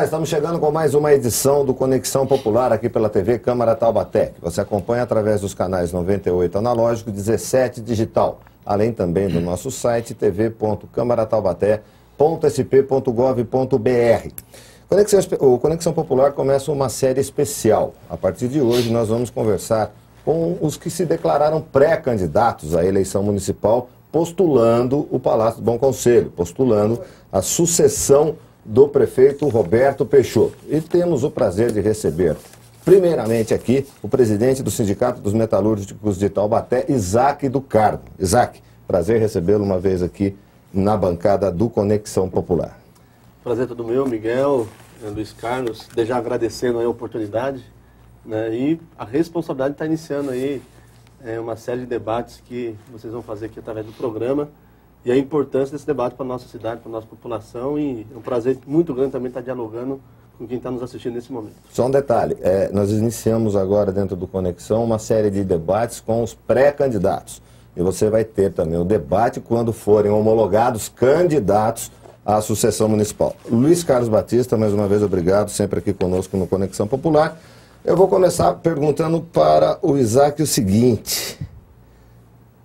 estamos chegando com mais uma edição do Conexão Popular aqui pela TV Câmara Taubaté, que você acompanha através dos canais 98 analógico e 17 digital, além também do nosso site tv.câmarataubaté.sp.gov.br. O Conexão Popular começa uma série especial. A partir de hoje nós vamos conversar com os que se declararam pré-candidatos à eleição municipal, postulando o Palácio do Bom Conselho, postulando a sucessão do prefeito Roberto Peixoto. E temos o prazer de receber, primeiramente aqui, o presidente do Sindicato dos Metalúrgicos de Taubaté, Isaac do Carmo. Isaac, prazer recebê-lo uma vez aqui na bancada do Conexão Popular. Prazer todo meu, Miguel, Luiz Carlos, desde já agradecendo a oportunidade, né, e a responsabilidade de estar iniciando aí uma série de debates que vocês vão fazer aqui através do programa. E a importância desse debate para a nossa cidade, para a nossa população, e é um prazer muito grande também estar dialogando com quem está nos assistindo nesse momento. Só um detalhe, nós iniciamos agora dentro do Conexão uma série de debates com os pré-candidatos. E você vai ter também o debate quando forem homologados candidatos à sucessão municipal. Luiz Carlos Batista, mais uma vez obrigado, sempre aqui conosco no Conexão Popular. Eu vou começar perguntando para o Isaac o seguinte: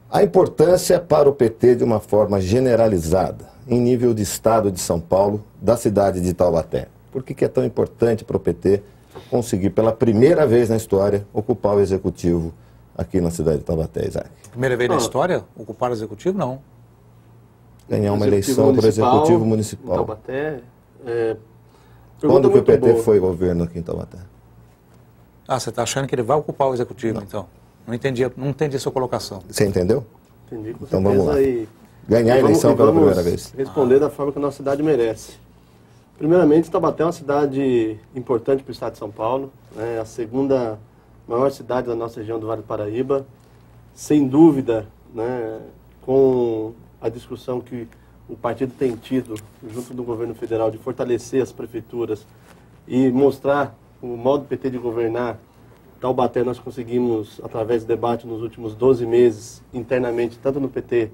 a importância para o PT de uma forma generalizada, em nível de estado de São Paulo, da cidade de Taubaté. Por que é tão importante para o PT conseguir, pela primeira vez na história, ocupar o executivo aqui na cidade de Taubaté, Isaac? Primeira vez na história? Ocupar o executivo, não. Ganhar uma eleição para o executivo municipal. Taubaté, quando que o PT foi governo aqui em Taubaté? Ah, você está achando que ele vai ocupar o executivo, não. Então? Não entendi a sua colocação. Você entendeu? Entendi, com então vamos lá. Ganhar a eleição pela primeira vez. Responder da forma que a nossa cidade merece. Primeiramente, Taubaté é uma cidade importante para o estado de São Paulo. É a segunda maior cidade da nossa região do Vale do Paraíba. Sem dúvida, né, com a discussão que o partido tem tido junto do governo federal de fortalecer as prefeituras e mostrar o modo do PT de governar, Taubaté nós conseguimos, através do debate nos últimos 12 meses, internamente, tanto no PT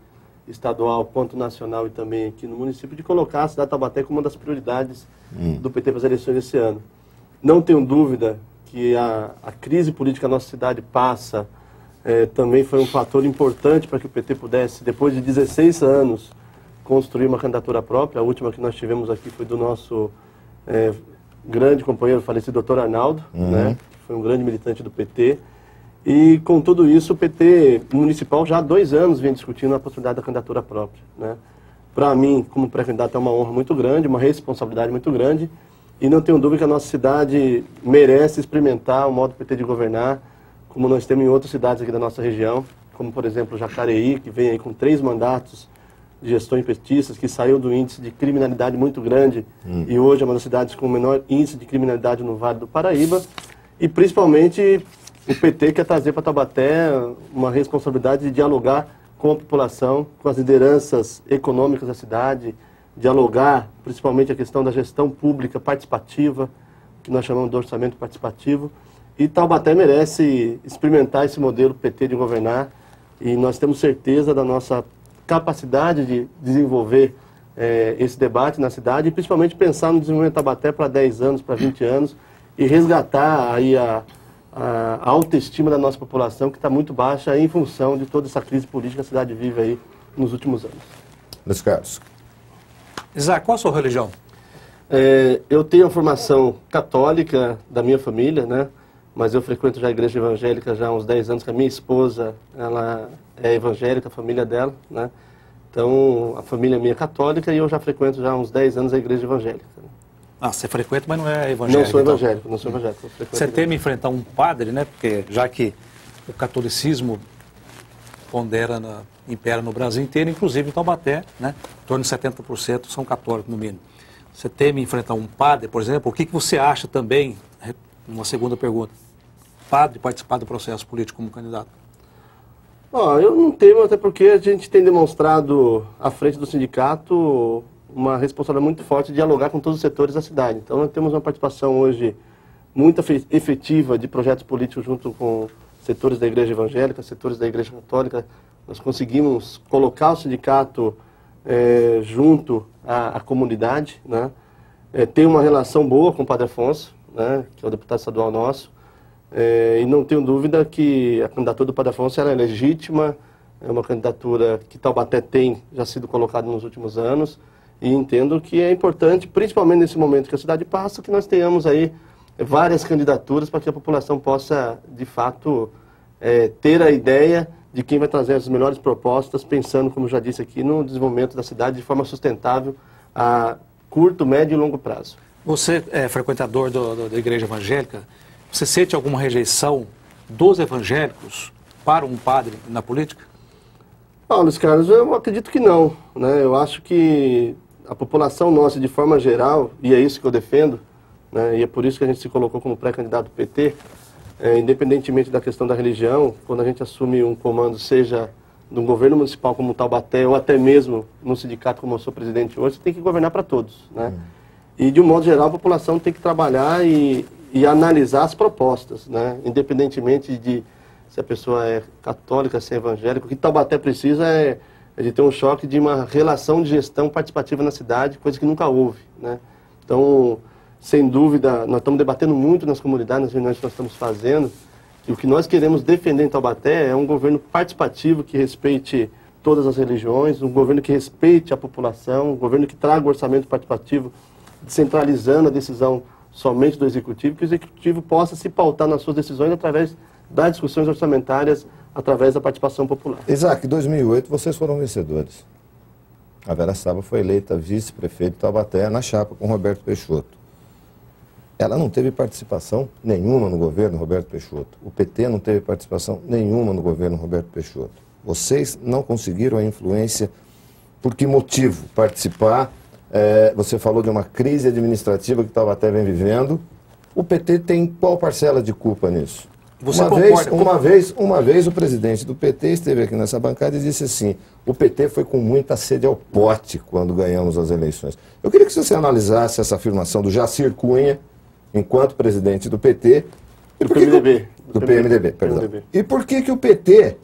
estadual quanto nacional e também aqui no município, de colocar a cidade de Taubaté como uma das prioridades do PT para as eleições esse ano. Não tenho dúvida que a crise política que a nossa cidade passa também foi um fator importante para que o PT pudesse, depois de 16 anos, construir uma candidatura própria. A última que nós tivemos aqui foi do nosso grande companheiro falecido, Dr. Arnaldo, né? Foi um grande militante do PT, e com tudo isso o PT municipal já há 2 anos vem discutindo a possibilidade da candidatura própria, né? Para mim, como pré-candidato, é uma honra muito grande, uma responsabilidade muito grande, e não tenho dúvida que a nossa cidade merece experimentar o modo do PT de governar, como nós temos em outras cidades aqui da nossa região, como por exemplo Jacareí, que vem aí com 3 mandatos de gestões petistas, que saiu do índice de criminalidade muito grande, e hoje é uma das cidades com o menor índice de criminalidade no Vale do Paraíba. E principalmente o PT quer trazer para Taubaté uma responsabilidade de dialogar com a população, com as lideranças econômicas da cidade, dialogar principalmente a questão da gestão pública participativa, que nós chamamos de orçamento participativo. E Taubaté merece experimentar esse modelo PT de governar, e nós temos certeza da nossa capacidade de desenvolver esse debate na cidade, e principalmente pensar no desenvolvimento de Taubaté para 10 anos, para 20 anos, e resgatar aí a autoestima da nossa população, que está muito baixa em função de toda essa crise política que a cidade vive aí nos últimos anos. Luiz Carlos. Isaac, qual a sua religião? Eu tenho a formação católica da minha família, né? Mas eu frequento já a igreja evangélica já há uns 10 anos, que a minha esposa, ela é evangélica, a família dela, né? Então, a família minha é católica e eu já frequento já há uns 10 anos a igreja evangélica. Ah, você frequenta, mas não é evangélico? Não sou evangélico, então. Não sou evangélico. Você teme enfrentar um padre, né? Porque já que o catolicismo impera no Brasil inteiro, inclusive em Taubaté, né? Em torno de 70% são católicos, no mínimo. Você teme enfrentar um padre, por exemplo? O que você acha também, uma segunda pergunta, padre participar do processo político como candidato? Eu não temo, até porque a gente tem demonstrado à frente do sindicato uma responsabilidade muito forte de dialogar com todos os setores da cidade. Então nós temos uma participação hoje muito efetiva de projetos políticos junto com setores da igreja evangélica, setores da igreja católica. Nós conseguimos colocar o sindicato junto à comunidade, né? tem uma relação boa com o Padre Afonso, né, que é o deputado estadual nosso, e não tenho dúvida que a candidatura do Padre Afonso é legítima, é uma candidatura que Taubaté tem já sido colocada nos últimos anos, e entendo que é importante, principalmente nesse momento que a cidade passa, que nós tenhamos aí várias candidaturas para que a população possa, de fato, ter a ideia de quem vai trazer as melhores propostas, pensando, como já disse aqui, no desenvolvimento da cidade de forma sustentável a curto, médio e longo prazo. Você é frequentador da igreja evangélica, você sente alguma rejeição dos evangélicos para um padre na política? Luiz Carlos, eu acredito que não, né? Eu acho que a população nossa, de forma geral, e é isso que eu defendo, né? E é por isso que a gente se colocou como pré-candidato do PT, independentemente da questão da religião, quando a gente assume um comando, seja no governo municipal como Taubaté, ou até mesmo no sindicato como eu sou presidente hoje, você tem que governar para todos, né? E de um modo geral a população tem que trabalhar e analisar as propostas, né? Independentemente de se a pessoa é católica, se é evangélica. O que Taubaté precisa é de ter um choque de uma relação de gestão participativa na cidade, coisa que nunca houve, né? Então, sem dúvida, nós estamos debatendo muito nas comunidades, nas reuniões que nós estamos fazendo, e o que nós queremos defender em Taubaté é um governo participativo que respeite todas as religiões, um governo que respeite a população, um governo que traga o orçamento participativo, descentralizando a decisão somente do Executivo, que o Executivo possa se pautar nas suas decisões através das discussões orçamentárias, através da participação popular. Isaac, em 2008 vocês foram vencedores. A Vera Saba foi eleita vice-prefeito de Taubaté na chapa com Roberto Peixoto. Ela não teve participação nenhuma no governo Roberto Peixoto. O PT não teve participação nenhuma no governo Roberto Peixoto. Vocês não conseguiram a influência. Por que motivo participar? Você falou de uma crise administrativa que Taubaté vem vivendo. O PT tem qual parcela de culpa nisso? Uma vez o presidente do PT esteve aqui nessa bancada e disse assim: o PT foi com muita sede ao pote quando ganhamos as eleições. Eu queria que você analisasse essa afirmação do Jacir Cunha, enquanto presidente do PT. Do PMDB. Do PMDB, perdão. E por que o PT,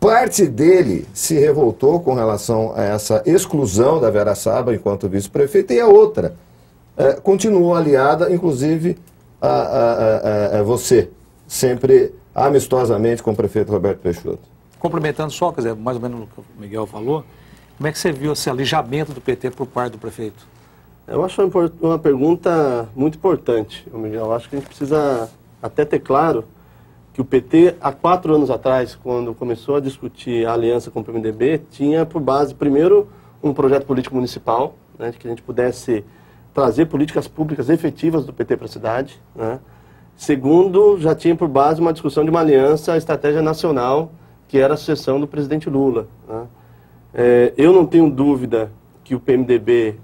parte dele, se revoltou com relação a essa exclusão da Vera Saba enquanto vice-prefeita, e a outra continuou aliada, inclusive, a você, sempre amistosamente com o prefeito Roberto Peixoto? Complementando só, quer dizer, mais ou menos o que o Miguel falou, como é que você viu esse alijamento do PT por parte do prefeito? Eu acho uma pergunta muito importante, Miguel. Eu acho que a gente precisa até ter claro que o PT, há 4 anos atrás, quando começou a discutir a aliança com o PMDB, tinha por base, primeiro, um projeto político municipal, né, de que a gente pudesse trazer políticas públicas efetivas do PT para a cidade, né? Segundo, já tinha por base uma discussão de uma aliança, a estratégia nacional, que era a sucessão do presidente Lula, né? Eu não tenho dúvida que o PMDB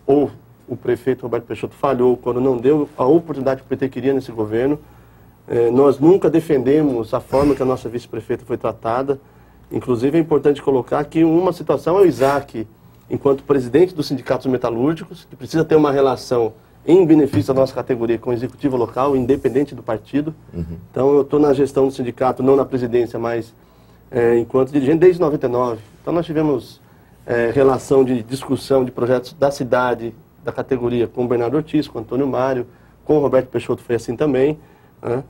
ou o prefeito Roberto Peixoto falhou quando não deu a oportunidade que o PT queria nesse governo. Nós nunca defendemos a forma que a nossa vice-prefeita foi tratada. Inclusive é importante colocar que uma situação é o Isaac, enquanto presidente dos sindicatos metalúrgicos, que precisa ter uma relação em benefício da nossa categoria com o executivo local, independente do partido. Então eu estou na gestão do sindicato, não na presidência, mas enquanto dirigente desde 99. Então nós tivemos relação de discussão de projetos da cidade, da categoria, com o Bernardo Ortiz, com o Antônio Mário, com o Roberto Peixoto foi assim também, né?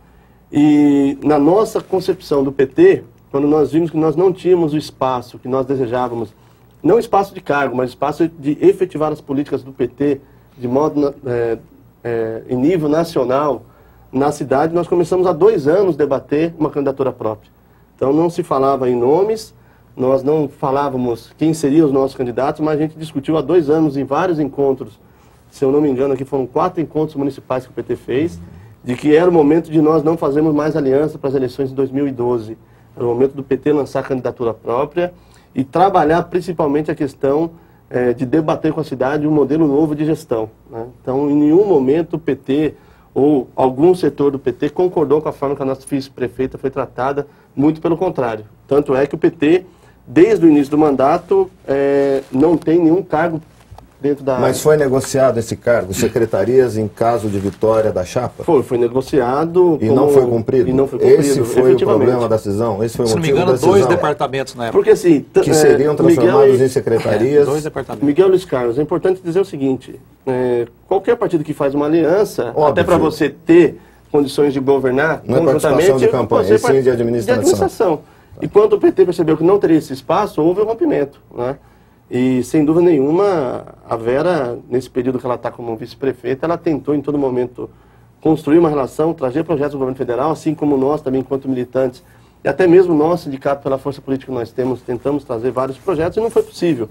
E na nossa concepção do PT, quando nós vimos que nós não tínhamos o espaço que nós desejávamos, não espaço de cargo, mas espaço de efetivar as políticas do PT de modo em nível nacional, na cidade, nós começamos há 2 anos debater uma candidatura própria. Então não se falava em nomes, nós não falávamos quem seriam os nossos candidatos, mas a gente discutiu há 2 anos em vários encontros, se eu não me engano aqui foram 4 encontros municipais que o PT fez, de que era o momento de nós não fazermos mais aliança para as eleições de 2012. Era o momento do PT lançar a candidatura própria e trabalhar principalmente a questão de debater com a cidade um modelo novo de gestão, né? Então, em nenhum momento o PT ou algum setor do PT concordou com a forma que a nossa vice-prefeita foi tratada, muito pelo contrário. Tanto é que o PT, desde o início do mandato, não tem nenhum cargo dentro da... Mas foi negociado esse cargo, secretarias em caso de vitória da chapa? Foi negociado... E não foi cumprido? E não foi cumprido, esse foi o problema da decisão? Esse foi o Se não me motivo engano, da decisão? 2 departamentos na época. Porque assim... Que seriam transformados em secretarias? 2 departamentos. Miguel Luiz Carlos, é importante dizer o seguinte, qualquer partido que faz uma aliança, Óbvio. até para você ter condições de governar Não é conjuntamente... participação de campanha, e sim de administração. E quando o PT percebeu que não teria esse espaço, houve um rompimento, né? E, sem dúvida nenhuma, a Vera, nesse período que ela está como vice-prefeita, ela tentou, em todo momento, construir uma relação, trazer projetos do governo federal, assim como nós também, enquanto militantes, e até mesmo nós, sindicato, pela força política que nós temos, tentamos trazer vários projetos, e não foi possível.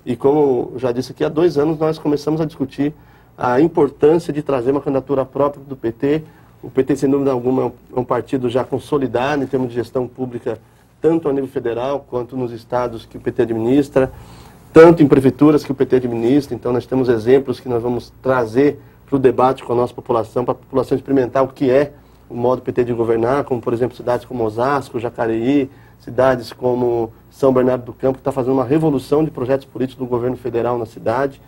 E, como já disse aqui, há 2 anos nós começamos a discutir a importância de trazer uma candidatura própria do PT. O PT, sem dúvida alguma, é um partido já consolidado em termos de gestão pública, tanto a nível federal, quanto nos estados que o PT administra, tanto em prefeituras que o PT administra. Então nós temos exemplos que nós vamos trazer para o debate com a nossa população, para a população experimentar o que é o modo PT de governar, como por exemplo cidades como Osasco, Jacareí, cidades como São Bernardo do Campo, que está fazendo uma revolução de projetos políticos do governo federal na cidade.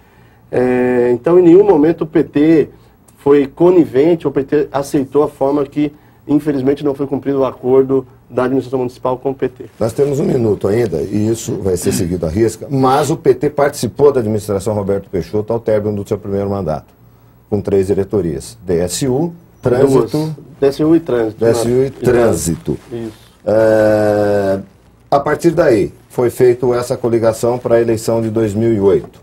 Então em nenhum momento o PT foi conivente, o PT aceitou a forma que infelizmente não foi cumprido o acordo da administração municipal com o PT. Nós temos 1 minuto ainda, e isso vai ser seguido à risca, mas o PT participou da administração Roberto Peixoto ao término do seu primeiro mandato, com 3 diretorias, DSU, Trânsito... DSU e Trânsito. DSU e Trânsito. Isso. A partir daí, foi feita essa coligação para a eleição de 2008.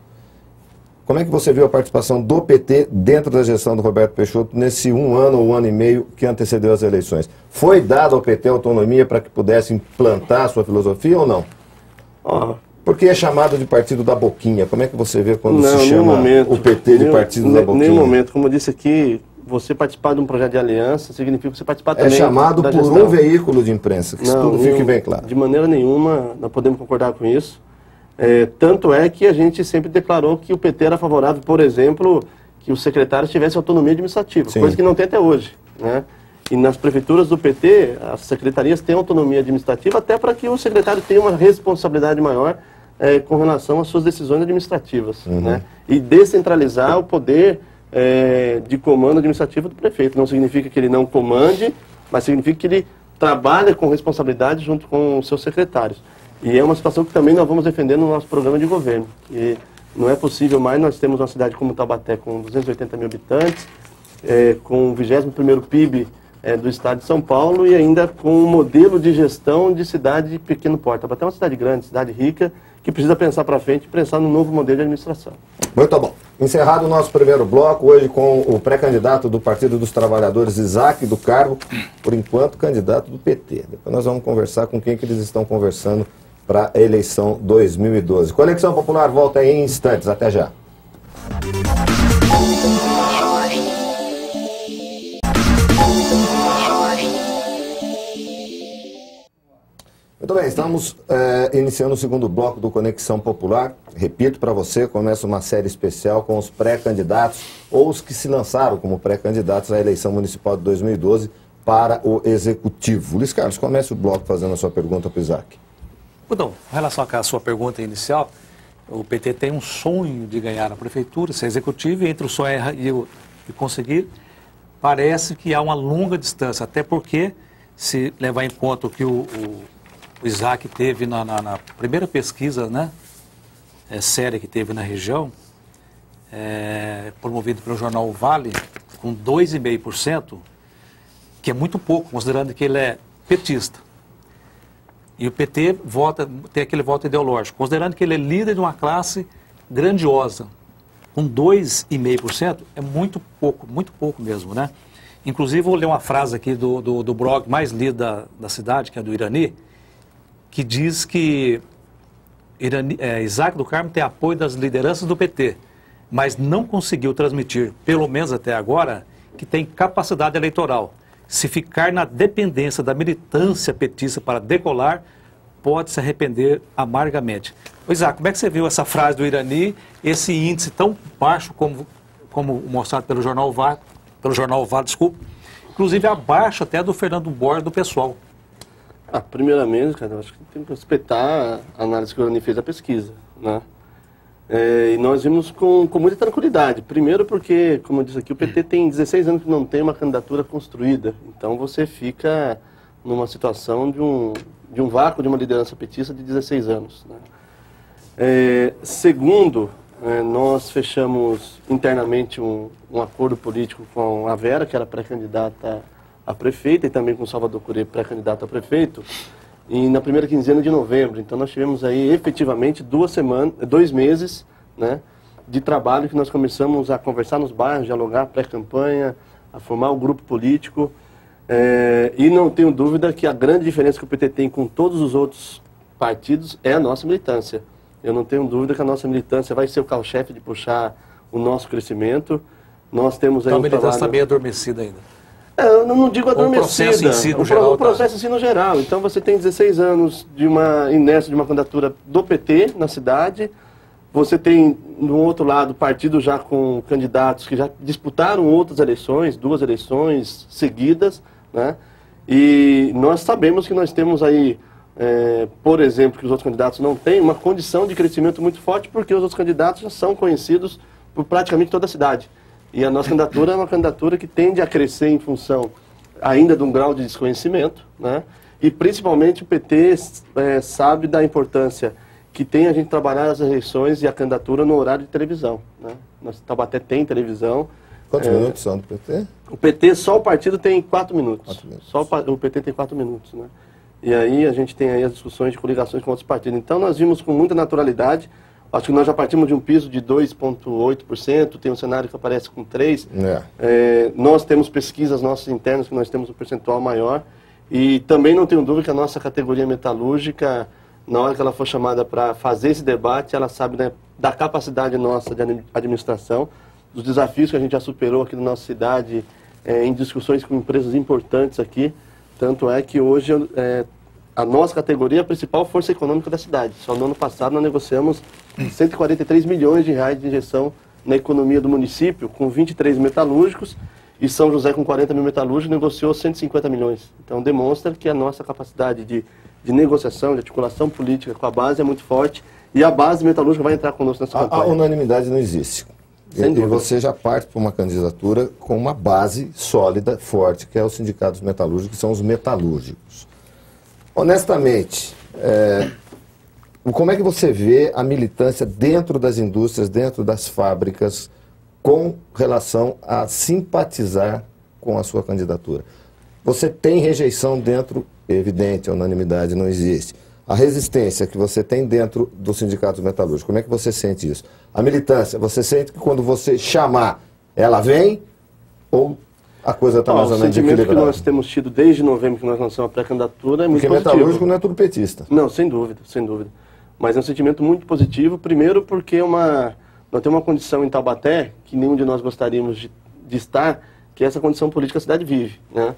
Como é que você viu a participação do PT dentro da gestão do Roberto Peixoto nesse 1 ano ou 1 ano e meio que antecedeu as eleições? Foi dado ao PT autonomia para que pudesse implantar a sua filosofia ou não? Porque é chamado de partido da boquinha. Como é que você vê quando se chama o PT de partido da boquinha? Nenhum momento. Como eu disse aqui, você participar de um projeto de aliança significa que você participar também é chamado da por gestão. Um veículo de imprensa, que isso tudo fique bem claro. De maneira nenhuma, nós podemos concordar com isso. Tanto é que a gente sempre declarou que o PT era favorável, por exemplo, que os secretários tivessem autonomia administrativa, coisa que não tem até hoje, né? E nas prefeituras do PT, as secretarias têm autonomia administrativa até para que o secretário tenha uma responsabilidade maior com relação às suas decisões administrativas, né? E descentralizar o poder de comando administrativo do prefeito. Não significa que ele não comande, mas significa que ele trabalha com responsabilidade junto com os seus secretários. E é uma situação que também nós vamos defender no nosso programa de governo. E não é possível mais, nós temos uma cidade como Taubaté com 280 mil habitantes, com o 21º PIB do estado de São Paulo e ainda com um modelo de gestão de cidade de pequeno porte. Taubaté é uma cidade grande, cidade rica, que precisa pensar para frente e pensar no novo modelo de administração. Muito bom. Encerrado o nosso primeiro bloco, hoje com o pré-candidato do Partido dos Trabalhadores, Isaac do Carmo, por enquanto candidato do PT. Depois nós vamos conversar com quem que eles estão conversando para a eleição 2012. Conexão Popular volta aí em instantes. Até já. Muito bem, estamos iniciando o segundo bloco do Conexão Popular. Repito para você, começa uma série especial com os pré-candidatos ou os que se lançaram como pré-candidatos à eleição municipal de 2012 para o Executivo. Luiz Carlos, comece o bloco fazendo a sua pergunta para o Isaac. Então, em relação à sua pergunta inicial, o PT tem um sonho de ganhar a prefeitura, ser executivo, e entre o sonho e conseguir, parece que há uma longa distância, até porque, se levar em conta o que o Isaac teve na primeira pesquisa, né, séria que teve na região, promovido pelo jornal O Vale, com 2,5%, que é muito pouco, considerando que ele é petista. E o PT tem aquele voto ideológico, considerando que ele é líder de uma classe grandiosa. Com 2,5% é muito pouco mesmo, né? Inclusive, vou ler uma frase aqui do blog mais lido da cidade, que é do Irani, que diz que Isaac do Carmo tem apoio das lideranças do PT, mas não conseguiu transmitir, pelo menos até agora, que tem capacidade eleitoral. Se ficar na dependência da militância petista para decolar, pode se arrepender amargamente. Isaac, como é que você viu essa frase do Irani, esse índice tão baixo como mostrado pelo jornal Vale, desculpa, inclusive abaixo até do Fernando Borges do PSOL? Primeiramente, cara, eu acho que tem que respeitar a análise que o Irani fez da pesquisa, né? E nós vimos com muita tranquilidade. Primeiro porque, como eu disse aqui, o PT tem 16 anos que não tem uma candidatura construída. Então você fica numa situação de um vácuo de uma liderança petista de 16 anos. Né? Segundo, nós fechamos internamente um acordo político com a Vera, que era pré-candidata a prefeita, e também com o Salvador Curê, pré-candidato a prefeito, e na primeira quinzena de novembro. Então nós tivemos aí efetivamente 2 meses, né, de trabalho que nós começamos a conversar nos bairros, dialogar pré-campanha, a formar um grupo político. E não tenho dúvida que a grande diferença que o PT tem com todos os outros partidos é a nossa militância. Eu não tenho dúvida que a nossa militância vai ser o carro-chefe de puxar o nosso crescimento. Nós temos aí então a militância está meio adormecida ainda. Eu não digo adormecida. O processo em si no geral. O processo em si no geral. Então você tem 16 anos de uma inércia de uma candidatura do PT na cidade. Você tem, no outro lado, partido já com candidatos que já disputaram outras eleições, 2 eleições seguidas, né? E nós sabemos que nós temos aí, por exemplo, que os outros candidatos não têm, uma condição de crescimento muito forte, porque os outros candidatos já são conhecidos por praticamente toda a cidade. E a nossa candidatura é uma candidatura que tende a crescer em função ainda de um grau de desconhecimento, né? E principalmente o PT sabe da importância que tem a gente trabalhar as eleições e a candidatura no horário de televisão, né? Nosso Taubaté tem televisão. Quantos minutos são do PT? O PT, só o partido tem 4 minutos. Só o PT tem 4 minutos, né? E aí a gente tem aí as discussões de coligações com outros partidos. Então nós vimos com muita naturalidade. Acho que nós já partimos de um piso de 2,8%, tem um cenário que aparece com 3%. Nós temos pesquisas nossas internas que nós temos um percentual maior. E também não tenho dúvida que a nossa categoria metalúrgica, na hora que ela for chamada para fazer esse debate, ela sabe, né, da capacidade nossa de administração, dos desafios que a gente já superou aqui na nossa cidade, em discussões com empresas importantes aqui. Tanto é que hoje a nossa categoria é a principal força econômica da cidade. Só no ano passado nós negociamos 143 milhões de reais de injeção na economia do município, com 23 metalúrgicos, e São José, com 40 mil metalúrgicos, negociou 150 milhões. Então demonstra que a nossa capacidade de negociação, de articulação política com a base é muito forte, e a base metalúrgica vai entrar conosco nessa campanha. A unanimidade não existe. E você já parte para uma candidatura com uma base sólida, forte, que é os sindicatos metalúrgicos, que são os metalúrgicos. Honestamente, como é que você vê a militância dentro das indústrias, dentro das fábricas, com relação a simpatizar com a sua candidatura? Você tem rejeição dentro, evidente, a unanimidade não existe. A resistência que você tem dentro do sindicato metalúrgico, como é que você sente isso? A militância, você sente que quando você chamar, ela vem ou a coisa está mais ou menos equilibrada? O sentimento que nós temos tido desde novembro que nós lançamos a pré-candidatura é muito positivo. Porque metalúrgico não é tudo petista. Não, sem dúvida, sem dúvida. Mas é um sentimento muito positivo, primeiro porque nós temos uma condição em Taubaté que nenhum de nós gostaríamos de estar, que é essa condição política que a cidade vive, né?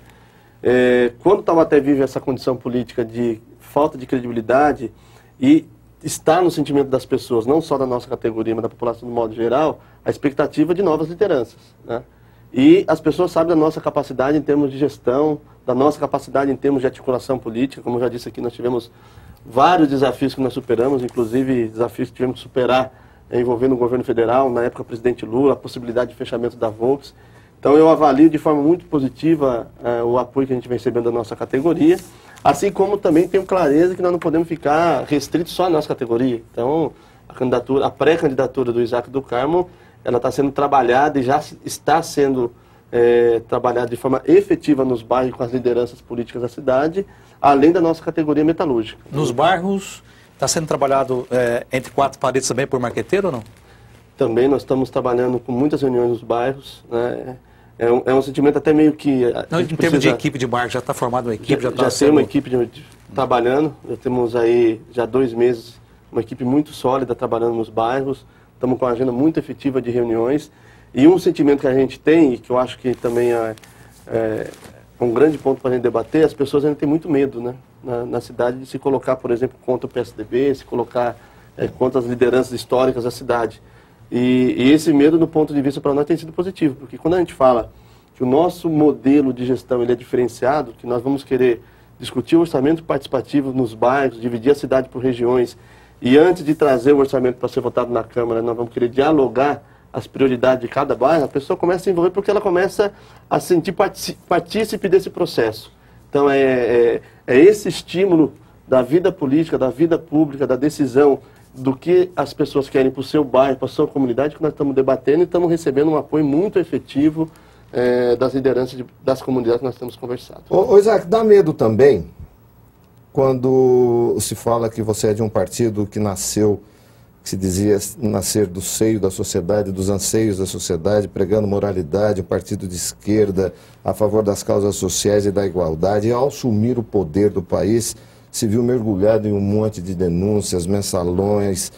Quando Taubaté vive essa condição política de falta de credibilidade e está no sentimento das pessoas, não só da nossa categoria, mas da população do modo geral, a expectativa de novas lideranças, né? E as pessoas sabem da nossa capacidade em termos de gestão, da nossa capacidade em termos de articulação política. Como eu já disse aqui, nós tivemos vários desafios que nós superamos, inclusive desafios que tivemos que superar envolvendo o governo federal, na época o presidente Lula, a possibilidade de fechamento da Volks. Então eu avalio de forma muito positiva o apoio que a gente vem recebendo da nossa categoria, assim como também tenho clareza que nós não podemos ficar restritos só à nossa categoria. Então a pré-candidatura do Isaac do Carmo, ela está sendo trabalhada e já está sendo trabalhada de forma efetiva nos bairros com as lideranças políticas da cidade, além da nossa categoria metalúrgica. Nos bairros está sendo trabalhado entre 4 paredes também por marqueteiro ou não? Também nós estamos trabalhando com muitas reuniões nos bairros, né? É um sentimento até meio que... Não, em termos de equipe de bairro, já está formada uma equipe? Já tem uma equipe trabalhando, já temos aí já 2 meses, uma equipe muito sólida trabalhando nos bairros, estamos com uma agenda muito efetiva de reuniões, e um sentimento que a gente tem, e que eu acho que também é um grande ponto para a gente debater, as pessoas ainda têm muito medo, né, na cidade de se colocar, por exemplo, contra o PSDB, se colocar contra as lideranças históricas da cidade. E esse medo, do ponto de vista para nós, tem sido positivo, porque quando a gente fala que o nosso modelo de gestão ele é diferenciado, que nós vamos querer discutir o orçamento participativo nos bairros, dividir a cidade por regiões e antes de trazer o orçamento para ser votado na Câmara, nós vamos querer dialogar as prioridades de cada bairro, a pessoa começa a se envolver porque ela começa a se sentir partícipe desse processo. Então, é esse estímulo da vida política, da vida pública, da decisão do que as pessoas querem para o seu bairro, para a sua comunidade, que nós estamos debatendo e estamos recebendo um apoio muito efetivo das lideranças das comunidades que nós temos conversado. Ô Isaac, dá medo também quando se fala que você é de um partido que nasceu, que se dizia nascer do seio da sociedade, dos anseios da sociedade, pregando moralidade, um partido de esquerda, a favor das causas sociais e da igualdade, e ao assumir o poder do país, se viu mergulhado em um monte de denúncias, mensalões,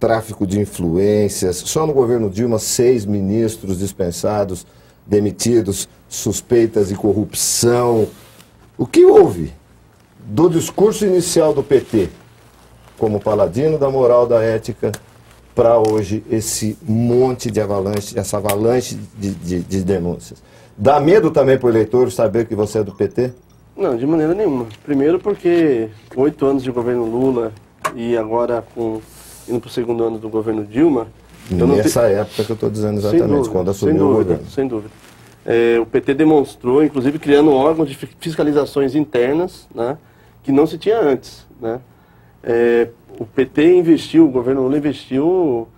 tráfico de influências. Só no governo Dilma, 6 ministros dispensados, demitidos, suspeitas de corrupção. O que houve do discurso inicial do PT, como paladino da moral, da ética, para hoje esse monte de avalanche, essa avalanche de denúncias? Dá medo também para o eleitor saber que você é do PT? Não, de maneira nenhuma. Primeiro porque 8 anos de governo Lula e agora indo para o 2º ano do governo Dilma... Nessa época que eu estou dizendo exatamente, dúvida, quando assumiu o governo. Sem dúvida. O PT demonstrou, inclusive criando órgãos de fiscalizações internas, né, que não se tinha antes, né? O PT investiu, o governo Lula investiu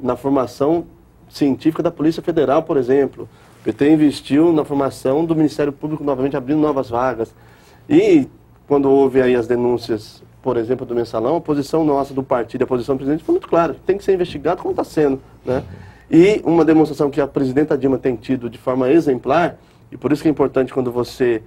na formação científica da Polícia Federal, por exemplo. O PT investiu na formação do Ministério Público, novamente abrindo novas vagas. E quando houve aí as denúncias, por exemplo, do mensalão, a posição nossa do partido, a posição do presidente foi muito clara. Tem que ser investigado como está sendo, né? E uma demonstração que a presidenta Dilma tem tido de forma exemplar, e por isso que é importante quando você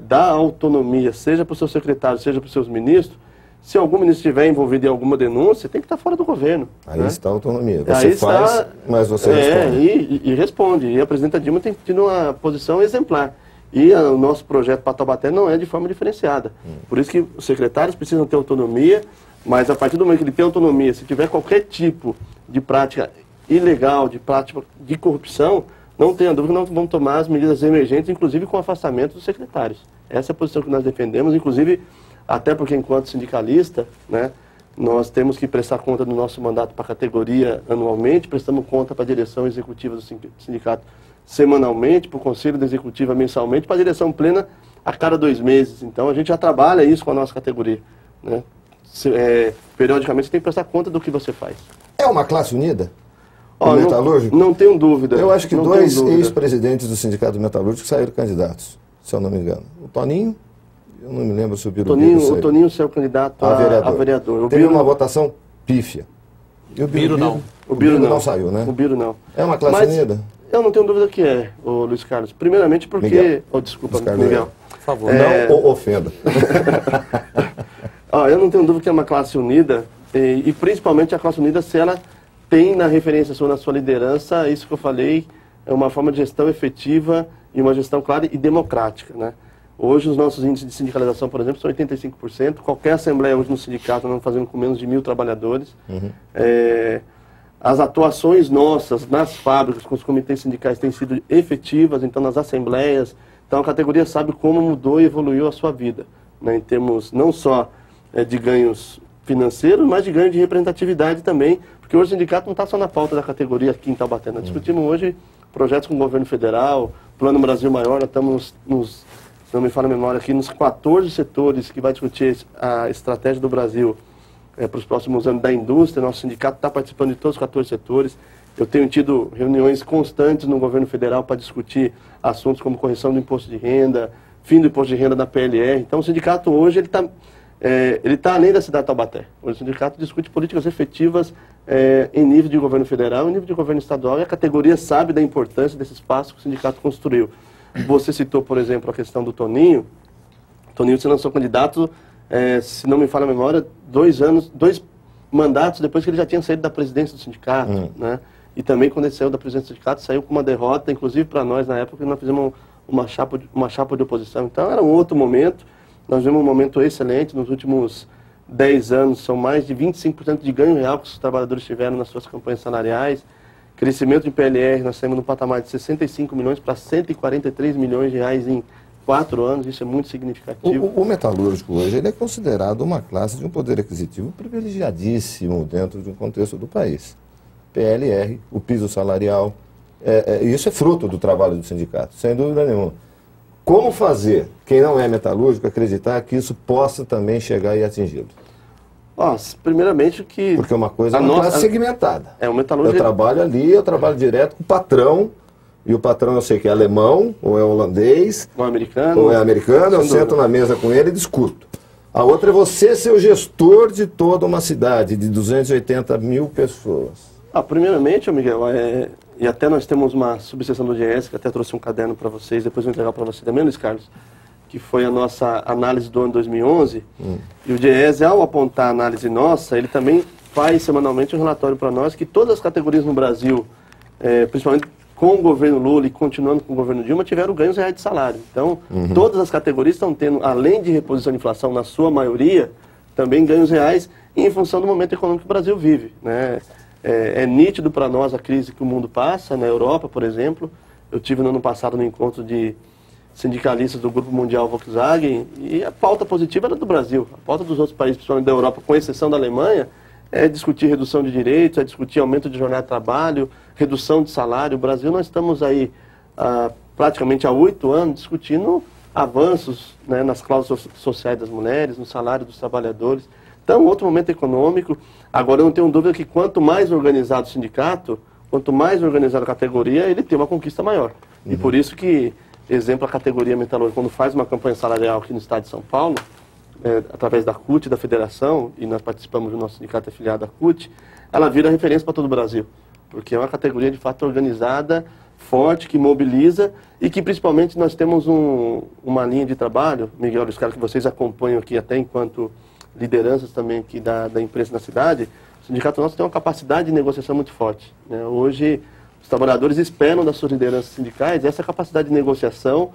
dá autonomia, seja para o seu secretário, seja para os seus ministros, se algum ministro estiver envolvido em alguma denúncia, tem que estar fora do governo. Aí né? está a autonomia. Você faz, mas você responde. E responde. E a presidenta Dilma tem tido uma posição exemplar. E o nosso projeto para Taubaté não é de forma diferenciada. Por isso que os secretários precisam ter autonomia, mas a partir do momento que ele tem autonomia, se tiver qualquer tipo de prática ilegal, de prática de corrupção, não tenha dúvida que nós vamos tomar as medidas emergentes, inclusive com o afastamento dos secretários. Essa é a posição que nós defendemos, inclusive, até porque enquanto sindicalista, né, nós temos que prestar conta do nosso mandato para a categoria anualmente, prestamos conta para a direção executiva do sindicato semanalmente, para o conselho da executiva mensalmente, para a direção plena a cada 2 meses. Então a gente já trabalha isso com a nossa categoria, né? Periodicamente você tem que prestar conta do que você faz. É uma classe unida? Metalúrgico? Não tenho dúvida. Eu acho que 2 ex-presidentes do Sindicato Metalúrgico saíram candidatos, se eu não me engano. O Toninho, eu não me lembro se o Birubiru saiu. O Toninho saiu candidato a vereador. Teve uma votação pífia. E o Biru não. O Biru não saiu, né? O Biru não. É uma classe unida? Eu não tenho dúvida que é, o Luiz Carlos. Primeiramente porque... Miguel. Desculpa, Miguel. Por favor. Não ofenda. Eu não tenho dúvida que é uma classe unida, e principalmente a classe unida se ela tem na referência sua, na sua liderança, isso que eu falei, é uma forma de gestão efetiva e uma gestão clara e democrática, né? Hoje os nossos índices de sindicalização, por exemplo, são 85%. Qualquer assembleia hoje no sindicato nós fazemos com menos de 1.000 trabalhadores. As atuações nossas nas fábricas, com os comitês sindicais, têm sido efetivas, então nas assembleias. Então a categoria sabe como mudou e evoluiu a sua vida, né, em termos não só de ganhos financeiros, mas de ganho de representatividade também, porque hoje o sindicato não está só na pauta da categoria aqui em Taubaté. Nós discutimos hoje projetos com o governo federal, Plano Brasil Maior, nós estamos se não me falha a memória, aqui nos 14 setores que vai discutir a estratégia do Brasil para os próximos anos da indústria. Nosso sindicato está participando de todos os 14 setores. Eu tenho tido reuniões constantes no governo federal para discutir assuntos como correção do imposto de renda, fim do imposto de renda da PLR. Então o sindicato hoje ele está além da cidade de Taubaté. Hoje o sindicato discute políticas efetivas em nível de governo federal, em nível de governo estadual, e a categoria sabe da importância desse espaço que o sindicato construiu. Você citou, por exemplo, a questão do Toninho. Toninho se lançou candidato, se não me falha a memória, 2 mandatos depois que ele já tinha saído da presidência do sindicato, né? E também quando ele saiu da presidência do sindicato, saiu com uma derrota, inclusive para nós na época, que nós fizemos uma chapa de oposição. Então era um outro momento. Nós vimos um momento excelente. Nos últimos 10 anos, são mais de 25% de ganho real que os trabalhadores tiveram nas suas campanhas salariais. Crescimento de PLR, nós saímos no patamar de 65 milhões para 143 milhões de reais em 4 anos, isso é muito significativo. O metalúrgico hoje ele é considerado uma classe de um poder aquisitivo privilegiadíssimo dentro de um contexto do país. PLR, o piso salarial, isso é fruto do trabalho do sindicato, sem dúvida nenhuma. Como fazer quem não é metalúrgico acreditar que isso possa também chegar e atingi-lo? Primeiramente que... Porque uma coisa é uma classe segmentada. O metalúrgico... Eu trabalho ali, eu trabalho direto com o patrão, e o patrão eu sei que é alemão, ou é holandês, ou é americano, eu sento na mesa com ele e discuto. A outra é você ser o gestor de toda uma cidade de 280 mil pessoas. Primeiramente, Miguel, e até nós temos uma subseção do GES, que até trouxe um caderno para vocês, depois vou entregar para você também, Luiz Carlos, que foi a nossa análise do ano 2011. E o GES, ao apontar a análise nossa, ele também faz semanalmente um relatório para nós que todas as categorias no Brasil, principalmente com o governo Lula e continuando com o governo Dilma, tiveram ganhos reais de salário. Então, todas as categorias estão tendo, além de reposição de inflação, na sua maioria, também ganhos reais em função do momento econômico que o Brasil vive, né? É nítido para nós a crise que o mundo passa, na Europa, por exemplo. Eu tive no ano passado no encontro de sindicalistas do Grupo Mundial Volkswagen e a pauta positiva era do Brasil. A pauta dos outros países, principalmente da Europa, com exceção da Alemanha, é discutir redução de direitos, é discutir aumento de jornada de trabalho, redução de salário. O Brasil, nós estamos aí praticamente há 8 anos discutindo avanços, né, nas cláusulas sociais das mulheres, no salário dos trabalhadores. Então, outro momento econômico. Agora, eu não tenho dúvida que quanto mais organizado o sindicato, quanto mais organizada a categoria, ele tem uma conquista maior. E por isso que, exemplo, a categoria metalúrgica, quando faz uma campanha salarial aqui no estado de São Paulo, através da CUT, da federação, e nós participamos do nosso sindicato afiliado à CUT, ela vira referência para todo o Brasil. Porque é uma categoria, de fato, organizada, forte, que mobiliza e que, principalmente, nós temos uma linha de trabalho, Miguel, os caras que vocês acompanham aqui até enquanto lideranças também aqui da imprensa na cidade, o sindicato nosso tem uma capacidade de negociação muito forte, né? Hoje, os trabalhadores esperam das suas lideranças sindicais essa capacidade de negociação,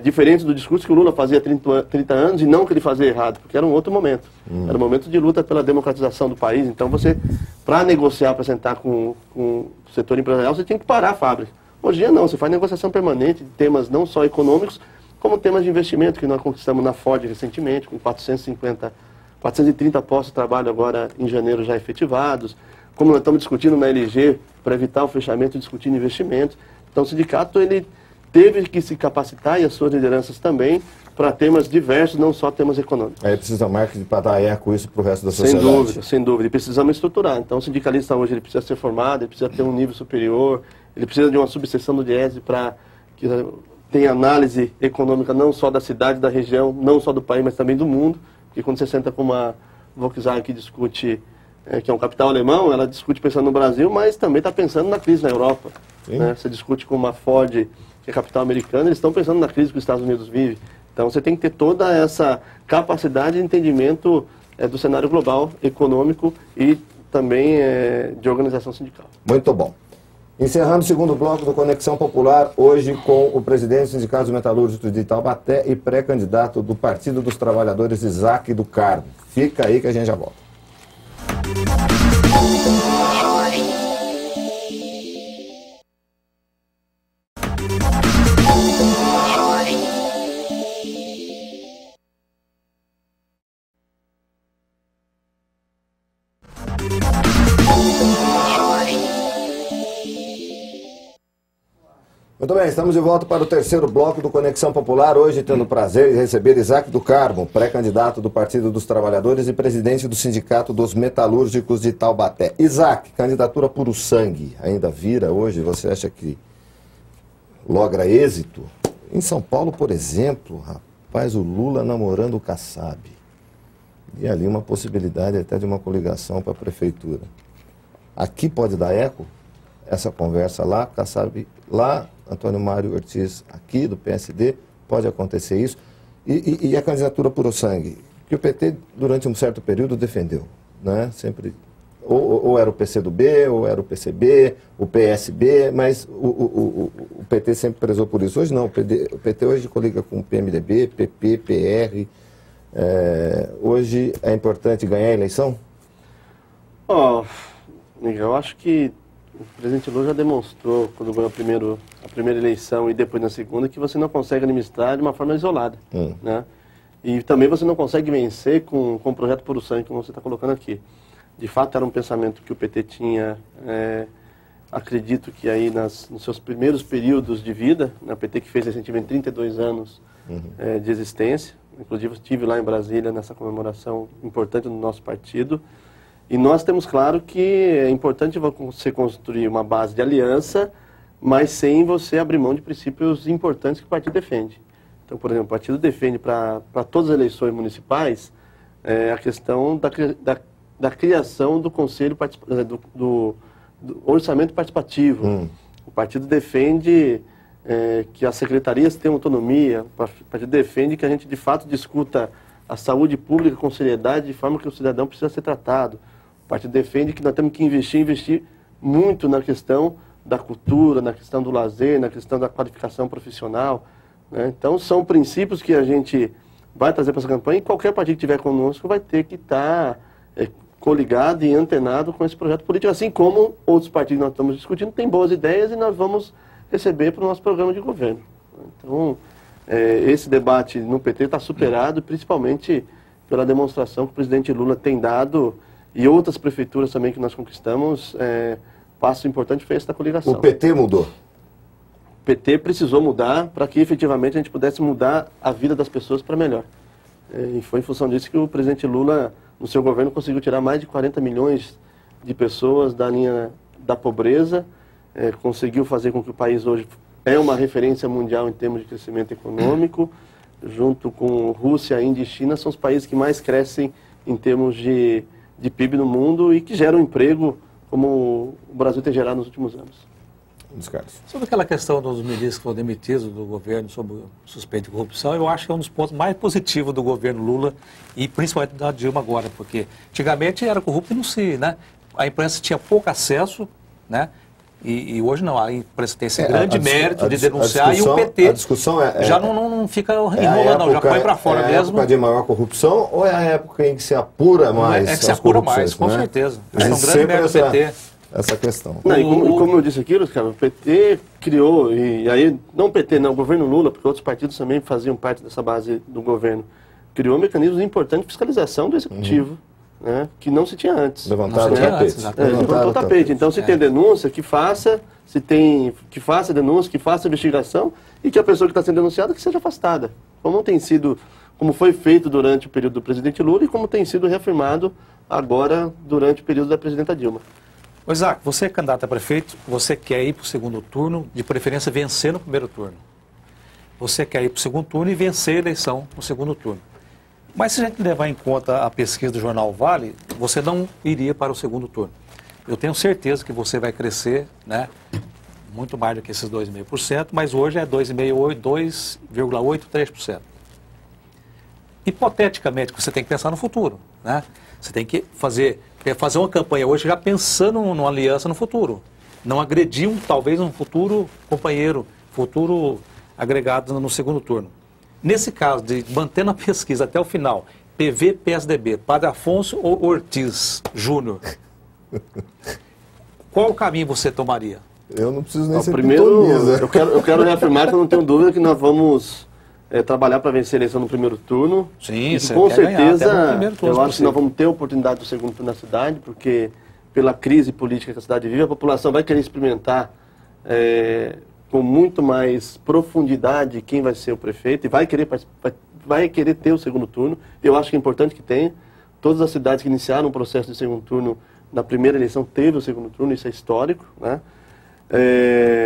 diferente do discurso que o Lula fazia há 30 anos, e não que ele fazia errado, porque era um outro momento. Era um momento de luta pela democratização do país. Então, você, para negociar, para sentar com o setor empresarial, você tinha que parar a fábrica. Hoje em dia, não. Você faz negociação permanente de temas não só econômicos, como temas de investimento, que nós conquistamos na Ford recentemente, com 430 postos de trabalho agora em janeiro já efetivados, como nós estamos discutindo na LG para evitar o fechamento, discutindo investimentos. Então o sindicato ele teve que se capacitar, e as suas lideranças também, para temas diversos, não só temas econômicos. Aí precisa marketing para dar eco isso para o resto da sociedade. Sem dúvida, sem dúvida. E precisamos estruturar. Então o sindicalista hoje ele precisa ser formado, ele precisa ter um nível superior, ele precisa de uma subseção do DIESE para que tenha análise econômica não só da cidade, da região, não só do país, mas também do mundo. Porque quando você senta com uma Volkswagen que discute, que é um capital alemão, ela discute pensando no Brasil, mas também está pensando na crise na Europa. Né? Você discute com uma Ford, que é capital americana, eles estão pensando na crise que os Estados Unidos vivem. Então você tem que ter toda essa capacidade de entendimento do cenário global, econômico e também de organização sindical. Muito bom. Encerrando o segundo bloco do Conexão Popular, hoje com o presidente do Sindicato dos Metalúrgicos de Taubaté e pré-candidato do Partido dos Trabalhadores, Isaac do Carmo. Fica aí que a gente já volta. Muito bem, estamos de volta para o terceiro bloco do Conexão Popular, hoje tendo o prazer de receber Isaac do Carmo, pré-candidato do Partido dos Trabalhadores e presidente do Sindicato dos Metalúrgicos de Taubaté. Isaac, candidatura puro sangue, ainda vira hoje? Você acha que logra êxito? Em São Paulo, por exemplo, rapaz, o Lula namorando o Kassab. E ali uma possibilidade até de uma coligação para a prefeitura. Aqui pode dar eco essa conversa lá, Kassab lá, Antônio Mário Ortiz aqui, do PSD, pode acontecer isso. E a candidatura puro sangue, que o PT, durante um certo período, defendeu, né? Sempre, ou era o PCdoB, ou era o PCB, o PSB, mas o PT sempre prezou por isso. Hoje não, o PT hoje coliga com o PMDB, PP, PR. Hoje é importante ganhar a eleição? Miguel, eu acho que O presidente Lula já demonstrou, quando ganhou a primeira eleição e depois na segunda, que você não consegue administrar de uma forma isolada. Né? E também você não consegue vencer com um projeto puro sangue, como você está colocando aqui. De fato, era um pensamento que o PT tinha, acredito que aí nos seus primeiros períodos de vida, né, o PT que fez recentemente 32 anos de existência, inclusive estive lá em Brasília nessa comemoração importante do nosso partido, e nós temos claro que é importante você construir uma base de aliança, mas sem você abrir mão de princípios importantes que o partido defende. Então, por exemplo, o partido defende para todas as eleições municipais a questão da criação do Conselho do Orçamento Participativo. O partido defende que as secretarias tenham autonomia, o partido defende que a gente de fato discuta a saúde pública com seriedade, de forma que o cidadão precisa ser tratado. O partido defende que nós temos que investir muito na questão da cultura, na questão do lazer, na questão da qualificação profissional. Né? Então, são princípios que a gente vai trazer para essa campanha e qualquer partido que estiver conosco vai ter que estar coligado e antenado com esse projeto político, assim como outros partidos que nós estamos discutindo têm boas ideias e nós vamos receber para o nosso programa de governo. Então, esse debate no PT está superado, principalmente pela demonstração que o presidente Lula tem dado e outras prefeituras também que nós conquistamos, passo importante foi essa da coligação. O PT mudou? O PT precisou mudar para que efetivamente a gente pudesse mudar a vida das pessoas para melhor. E foi em função disso que o presidente Lula, no seu governo, conseguiu tirar mais de 40 milhões de pessoas da linha da pobreza, conseguiu fazer com que o país hoje é uma referência mundial em termos de crescimento econômico, junto com Rússia, Índia e China, são os países que mais crescem em termos de PIB no mundo e que geram emprego, como o Brasil tem gerado nos últimos anos. Sobre aquela questão dos ministros que foram demitidos do governo sobre o suspeito de corrupção, eu acho que é um dos pontos mais positivos do governo Lula e principalmente da Dilma agora, porque antigamente era corrupto e não se, né? A imprensa tinha pouco acesso, né? E hoje não, a imprensa tem esse grande mérito de denunciar e o PT a discussão já não fica enrolando, não, já põe para fora mesmo. É a época de maior corrupção ou é a época em que se apura mais? É que se apura mais, com certeza. É um grande mérito do PT. Essa questão. Não, e como eu disse aqui, cara, o PT criou, e aí, não o PT, não, o governo Lula, porque outros partidos também faziam parte dessa base do governo, criou mecanismos importantes de fiscalização do executivo, né, que não se tinha antes. Levantaram o tapete. Levantou o tapete. Então, se tem denúncia, que faça, que faça denúncia, que faça investigação, e que a pessoa que está sendo denunciada que seja afastada. Como foi feito durante o período do presidente Lula e como tem sido reafirmado agora durante o período da presidenta Dilma. Isaac, você é candidato a prefeito, você quer ir para o segundo turno, de preferência vencer no primeiro turno. Você quer ir para o segundo turno e vencer a eleição no segundo turno. Mas se a gente levar em conta a pesquisa do Jornal Vale, você não iria para o segundo turno. Eu tenho certeza que você vai crescer, né, muito mais do que esses 2,5%, mas hoje é 2,83%. Hipoteticamente, você tem que pensar no futuro, né? Você tem que fazer uma campanha hoje já pensando numa aliança no futuro. Não agredir talvez um futuro companheiro, futuro agregado no segundo turno. Nesse caso, de mantendo a pesquisa até o final, PV, PSDB, Padre Afonso ou Ortiz Júnior, qual caminho você tomaria? Eu não preciso nem ser primeiro, eu quero reafirmar que eu não tenho dúvida que nós vamos trabalhar para vencer a eleição no primeiro turno. Sim, e com certeza, eu acho que nós vamos ter a oportunidade do segundo turno na cidade, porque pela crise política que a cidade vive, a população vai querer experimentar com muito mais profundidade quem vai ser o prefeito e vai querer ter o segundo turno. Eu acho que é importante que tenha. Todas as cidades que iniciaram o processo de segundo turno, na primeira eleição teve o segundo turno, isso é histórico, né?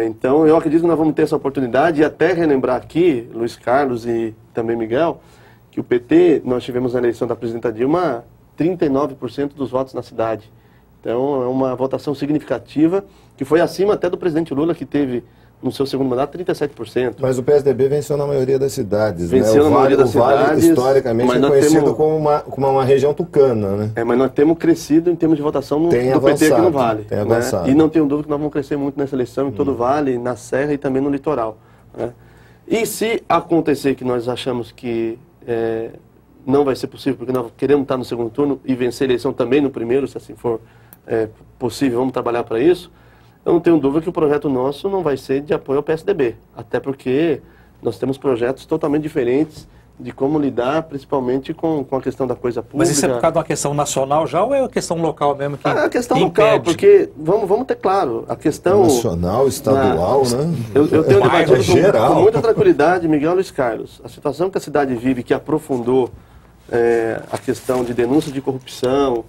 Então, eu acredito que nós vamos ter essa oportunidade e até relembrar aqui, Luiz Carlos e também Miguel, que o PT, nós tivemos na eleição da presidenta Dilma 39% dos votos na cidade. Então, é uma votação significativa, que foi acima até do presidente Lula, que teve no seu segundo mandato 37%. Mas o PSDB venceu na maioria das cidades, venceu na maioria das cidades. Vale, historicamente, é conhecido como uma região tucana, né? Mas nós temos crescido em termos de votação do PT aqui no Vale. Tem avançado. Né? E não tenho dúvida que nós vamos crescer muito nessa eleição, em todo o Vale, na Serra e também no litoral. Né? E se acontecer que nós achamos que não vai ser possível, porque nós queremos estar no segundo turno e vencer a eleição também no primeiro, se assim for possível, vamos trabalhar para isso. Eu não tenho dúvida que o projeto nosso não vai ser de apoio ao PSDB, até porque nós temos projetos totalmente diferentes de como lidar, principalmente com a questão da coisa pública. Mas isso é por causa de uma questão nacional já ou é uma questão local mesmo que a questão que local, impede? porque, vamos ter claro, a questão... Nacional, estadual, né? Eu tenho debatido geral. com muita tranquilidade, Miguel Luiz Carlos. A situação que a cidade vive, que aprofundou a questão de denúncia de corrupção,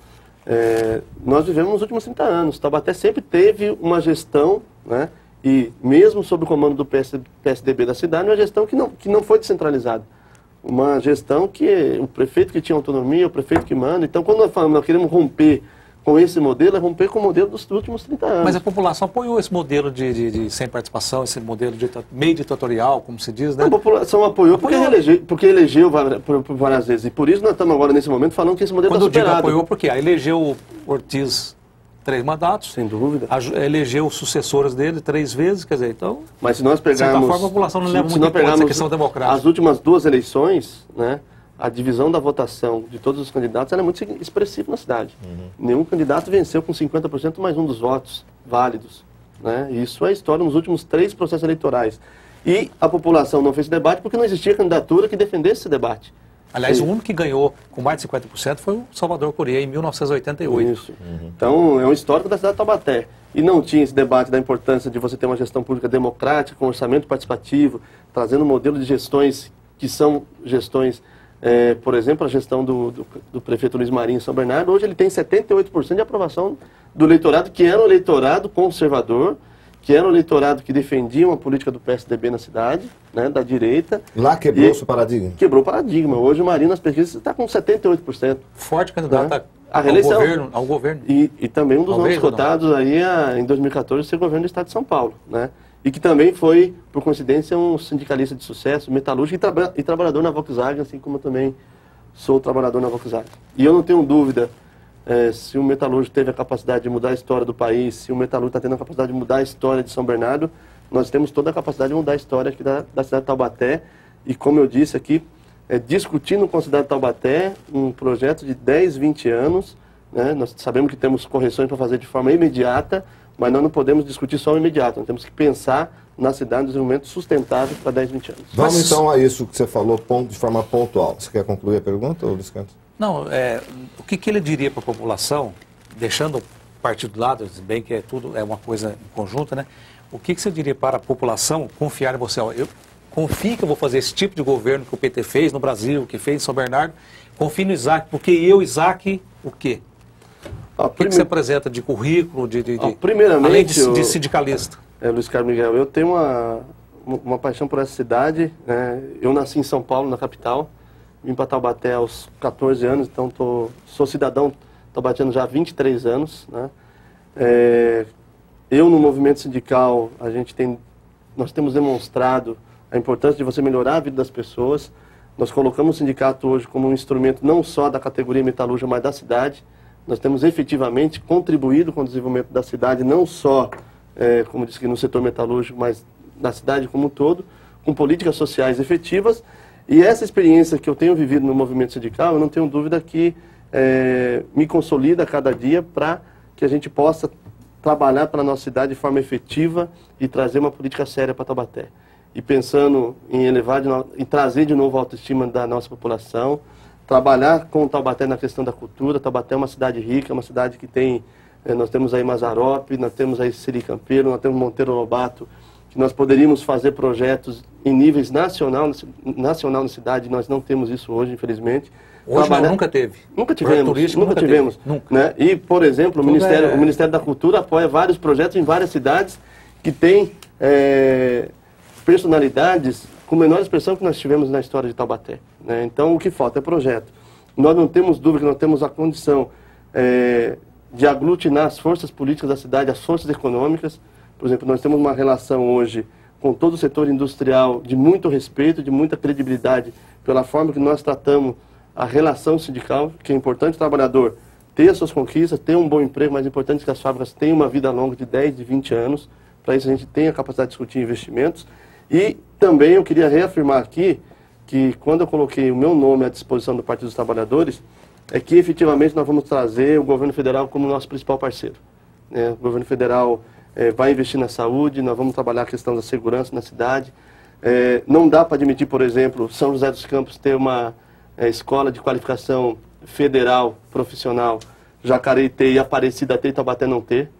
nós vivemos nos últimos 30 anos. Taubaté sempre teve uma gestão, né, e mesmo sob o comando do PSDB da cidade, uma gestão que não foi descentralizada. Uma gestão que o prefeito que tinha autonomia, o prefeito que manda. Então, quando nós falamos, nós queremos romper com esse modelo, é romper com o modelo dos últimos 30 anos. Mas a população apoiou esse modelo de sem participação, esse modelo de meio ditatorial, como se diz, né? A população apoiou porque elegeu por várias vezes. E por isso nós estamos agora, nesse momento, falando que esse modelo está superado. Quando eu digo apoiou, porque elegeu o Ortiz 3 mandatos. Sem dúvida. Elegeu os sucessores dele 3 vezes, quer dizer, então... Mas se nós pegarmos... De certa forma, a população não leva muito em conta essa questão democrática. As últimas 2 eleições, né, a divisão da votação de todos os candidatos era muito expressiva na cidade. Nenhum candidato venceu com 50% mais um dos votos válidos, né? Isso é história nos últimos 3 processos eleitorais. E a população não fez debate porque não existia candidatura que defendesse esse debate. Aliás, o único que ganhou com mais de 50% foi o Salvador Corrêa, em 1988. Isso. Então, é um histórico da cidade de Taubaté. E não tinha esse debate da importância de você ter uma gestão pública democrática, com orçamento participativo, trazendo um modelo de gestões que são gestões, por exemplo, a gestão do prefeito Luiz Marinho em São Bernardo. Hoje ele tem 78% de aprovação do eleitorado, que era um eleitorado conservador, que era um eleitorado que defendia uma política do PSDB na cidade, né, da direita. Lá quebrou-se o paradigma. Quebrou o paradigma. Hoje o Marinho nas pesquisas está com 78%. Forte candidato a reeleição. Ao governo. E também um dos nomes cotados aí em 2014 ser governo do Estado de São Paulo, né? E que também foi, por coincidência, um sindicalista de sucesso, metalúrgico e trabalhador na Volkswagen, assim como eu também sou trabalhador na Volkswagen. E eu não tenho dúvida se o metalúrgico teve a capacidade de mudar a história do país, se o metalúrgico está tendo a capacidade de mudar a história de São Bernardo, nós temos toda a capacidade de mudar a história aqui da cidade de Taubaté. E como eu disse aqui, discutindo com a cidade de Taubaté um projeto de 10, 20 anos, né? Nós sabemos que temos correções para fazer de forma imediata, mas nós não podemos discutir só o imediato, nós temos que pensar na cidade um desenvolvimento sustentável para 10, 20 anos. Vamos então a isso que você falou de forma pontual. Você quer concluir a pergunta, Luiz Carlos? Não, o que ele diria para a população, deixando o partido do lado, bem que tudo é uma coisa conjunta, né? O que você diria para a população confiar em você? Eu confio que eu vou fazer esse tipo de governo que o PT fez no Brasil, que fez em São Bernardo, confio no Isaac, porque eu, Isaac, o quê? O que você apresenta de currículo, primeiramente, além de sindicalista? Luiz Carlos Miguel, eu tenho uma paixão por essa cidade, né? Eu nasci em São Paulo, na capital, vim para Taubaté aos 14 anos, então sou cidadão taubatiano já há 23 anos, né? Eu, no movimento sindical, nós temos demonstrado a importância de você melhorar a vida das pessoas. Nós colocamos o sindicato hoje como um instrumento não só da categoria metalúrgica, mas da cidade. Nós temos efetivamente contribuído com o desenvolvimento da cidade, não só, como disse aqui, no setor metalúrgico, mas na cidade como um todo, com políticas sociais efetivas. E essa experiência que eu tenho vivido no movimento sindical, eu não tenho dúvida que me consolida a cada dia para que a gente possa trabalhar para a nossa cidade de forma efetiva e trazer uma política séria para Taubaté. E pensando em em trazer de novo a autoestima da nossa população, trabalhar com o Taubaté na questão da cultura. Taubaté é uma cidade rica, é uma cidade que tem... nós temos aí Mazarope, nós temos aí Siri Campeiro, nós temos Monteiro Lobato, que nós poderíamos fazer projetos em níveis nacional na cidade. Nós não temos isso hoje, infelizmente. Hoje nunca teve. Nunca tivemos. Nunca. Né? E, por exemplo, o Ministério da Cultura apoia vários projetos em várias cidades que têm personalidades com menor expressão que nós tivemos na história de Taubaté, né? Então, o que falta é projeto. Nós não temos dúvida que nós temos a condição de aglutinar as forças políticas da cidade, as forças econômicas. Por exemplo, nós temos uma relação hoje com todo o setor industrial de muito respeito, de muita credibilidade, pela forma que nós tratamos a relação sindical, que é importante o trabalhador ter as suas conquistas, ter um bom emprego, mas é importante que as fábricas tenham uma vida longa de 10, de 20 anos. Para isso a gente tem a capacidade de discutir investimentos. E também eu queria reafirmar aqui que quando eu coloquei o meu nome à disposição do Partido dos Trabalhadores, é que efetivamente nós vamos trazer o governo federal como nosso principal parceiro. O governo federal vai investir na saúde, nós vamos trabalhar a questão da segurança na cidade. Não dá para admitir, por exemplo, São José dos Campos ter uma escola de qualificação federal, profissional, Jacareí ter e Aparecida ter e Taubaté não ter.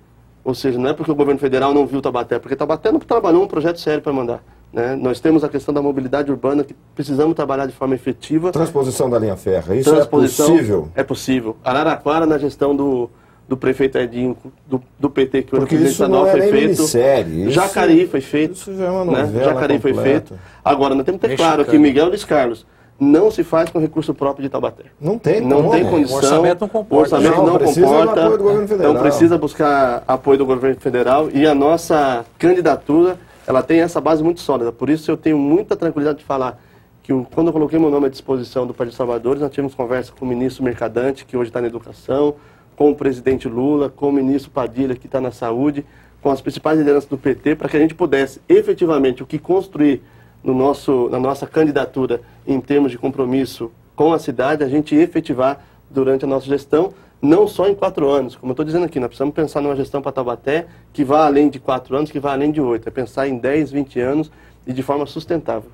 Ou seja, não é porque o governo federal não viu Taubaté, porque Taubaté não trabalhou um projeto sério para mandar. Né? Nós temos a questão da mobilidade urbana que precisamos trabalhar de forma efetiva. Transposição da linha férrea, isso é possível? É possível. Araraquara, na gestão do prefeito Edinho, do PT, que hoje o presidente estadual foi feito. Jacareí foi feito. Isso já é uma novela Jacareí foi feito. Agora, nós temos que ter claro que Miguel Luiz Carlos não se faz com recurso próprio de Taubaté. Não tem condição. O orçamento não comporta. O orçamento não comporta. Apoio do governo federal. Então precisa buscar apoio do governo federal e a nossa candidatura, ela tem essa base muito sólida. Por isso eu tenho muita tranquilidade de falar que quando eu coloquei meu nome à disposição do Partido dos Salvadores, nós tivemos conversa com o ministro Mercadante, que hoje está na educação, com o presidente Lula, com o ministro Padilha, que está na saúde, com as principais lideranças do PT, para que a gente pudesse efetivamente o que construir na nossa candidatura em termos de compromisso com a cidade, a gente efetivar durante a nossa gestão, não só em 4 anos. Como eu estou dizendo aqui, nós precisamos pensar numa gestão para Taubaté que vá além de 4 anos, que vá além de 8. É pensar em 10, 20 anos e de forma sustentável.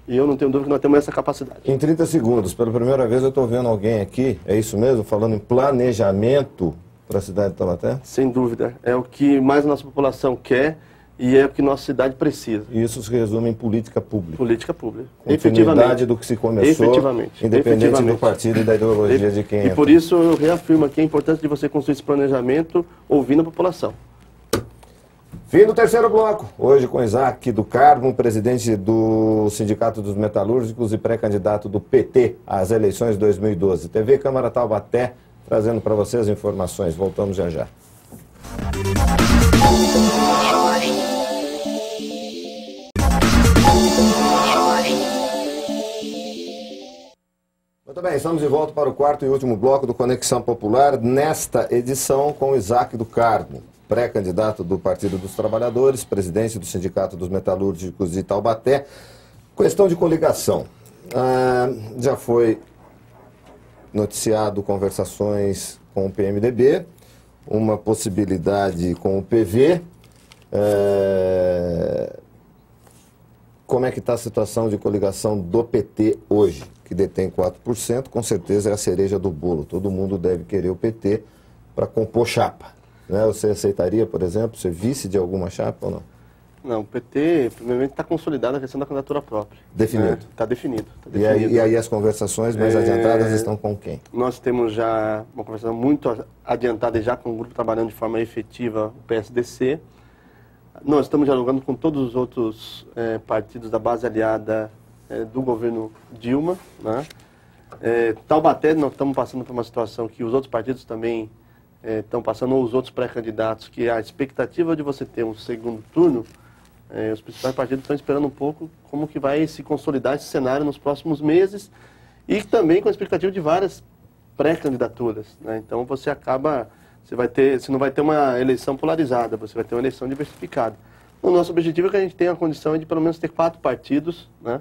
E eu não tenho dúvida que nós temos essa capacidade. Em 30 segundos, pela primeira vez eu estou vendo alguém aqui, é isso mesmo, falando em planejamento para a cidade de Taubaté? Sem dúvida. É o que mais a nossa população quer e é o que nossa cidade precisa. E isso se resume em política pública. Política pública. Continuidade do que se começou, independente do partido e da ideologia de quem E por isso eu reafirmo aqui a importância de você construir esse planejamento ouvindo a população. Fim do terceiro bloco. Hoje com Isaac do Carmo, presidente do Sindicato dos Metalúrgicos e pré-candidato do PT às eleições de 2012. TV Câmara Taubaté, trazendo para vocês informações. Voltamos já já. Muito bem, estamos de volta para o quarto e último bloco do Conexão Popular, nesta edição com Isaac do Carmo, pré-candidato do Partido dos Trabalhadores, presidente do Sindicato dos Metalúrgicos de Taubaté. Questão de coligação. Já foi noticiado conversações com o PMDB, uma possibilidade com o PV. Como é que está a situação de coligação do PT hoje, que detém 4%, com certeza é a cereja do bolo. Todo mundo deve querer o PT para compor chapa. Né? Você aceitaria, por exemplo, ser vice de alguma chapa ou não? Não, o PT, primeiramente, está consolidada a questão da candidatura própria. Definido? Está definido. E aí as conversações mais adiantadas estão com quem? Nós temos já uma conversação muito adiantada já com o grupo trabalhando de forma efetiva, o PSDC. Nós estamos dialogando com todos os outros partidos da base aliada do governo Dilma. Né? Taubaté, nós estamos passando por uma situação que os outros partidos também estão passando, ou os outros pré-candidatos, que a expectativa de você ter um segundo turno, os principais partidos estão esperando um pouco como que vai se consolidar esse cenário nos próximos meses e também com a expectativa de várias pré-candidaturas. Né? Então você não vai ter uma eleição polarizada, você vai ter uma eleição diversificada. O nosso objetivo é que a gente tenha a condição de pelo menos ter 4 partidos, né?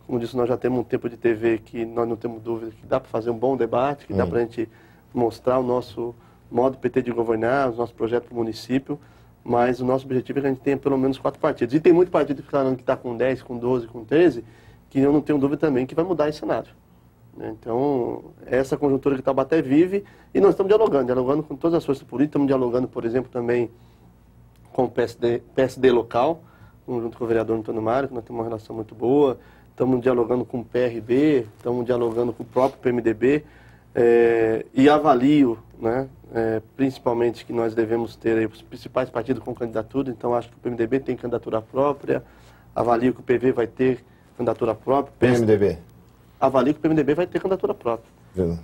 Como disse, nós já temos um tempo de TV que nós não temos dúvida que dá para fazer um bom debate, que dá para a gente mostrar o nosso modo PT de governar, os nossos projetos para o município, mas o nosso objetivo é que a gente tenha pelo menos 4 partidos. E tem muito partido que está com 10, com 12, com 13, que eu não tenho dúvida também que vai mudar esse cenário. Então, essa conjuntura que Taubaté vive, e nós estamos dialogando com todas as forças políticas, estamos dialogando, por exemplo, também com o PSD local, junto com o vereador Antônio Mário, que nós temos uma relação muito boa, estamos dialogando com o PRB, estamos dialogando com o próprio PMDB, e avalio, né, principalmente que nós devemos ter aí os principais partidos com candidatura, então acho que o PMDB tem candidatura própria, avalio que o PV vai ter candidatura própria. PMDB? Avalio que o PMDB vai ter candidatura própria.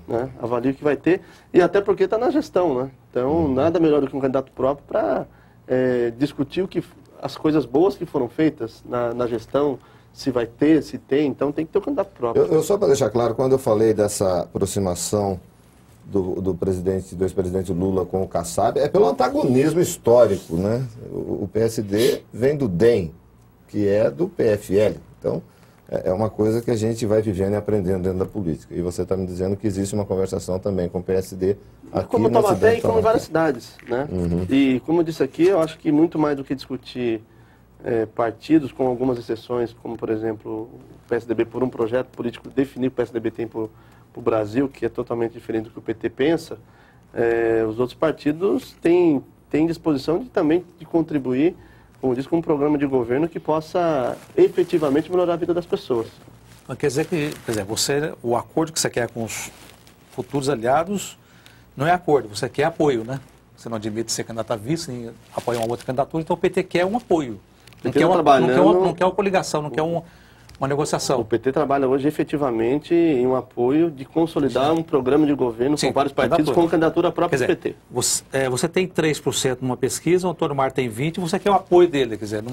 Né? Avalio que vai ter, e até porque está na gestão, né? Então nada melhor do que um candidato próprio para discutir as coisas boas que foram feitas na gestão, se vai ter, se tem, então tem que ter um candidato próprio. Eu só para deixar claro, quando eu falei dessa aproximação do ex-presidente Lula com o Kassab, é pelo antagonismo histórico, né? O PSD vem do DEM, que é do PFL. Então, é uma coisa que a gente vai vivendo e aprendendo dentro da política. E você está me dizendo que existe uma conversação também com o PSD aqui como na cidade. Taubaté e como em várias cidades, né? E como eu disse aqui, eu acho que muito mais do que discutir partidos, com algumas exceções, como por exemplo o PSDB por um projeto político definido que o PSDB tem para o Brasil, que é totalmente diferente do que o PT pensa, os outros partidos têm disposição também de contribuir, como diz, com um programa de governo que possa efetivamente melhorar a vida das pessoas. Quer dizer que, o acordo que você quer com os futuros aliados não é acordo, você quer apoio, né? Você não admite ser candidato a vice, nem apoiar uma outra candidatura, então o PT quer um apoio. Não quer uma coligação, não quer uma negociação. O PT trabalha hoje efetivamente em um apoio de consolidar um programa de governo com vários partidos com candidatura própria do PT. Você tem 3% numa pesquisa, o Antônio Mário tem 20%, você quer o apoio dele. Quer dizer,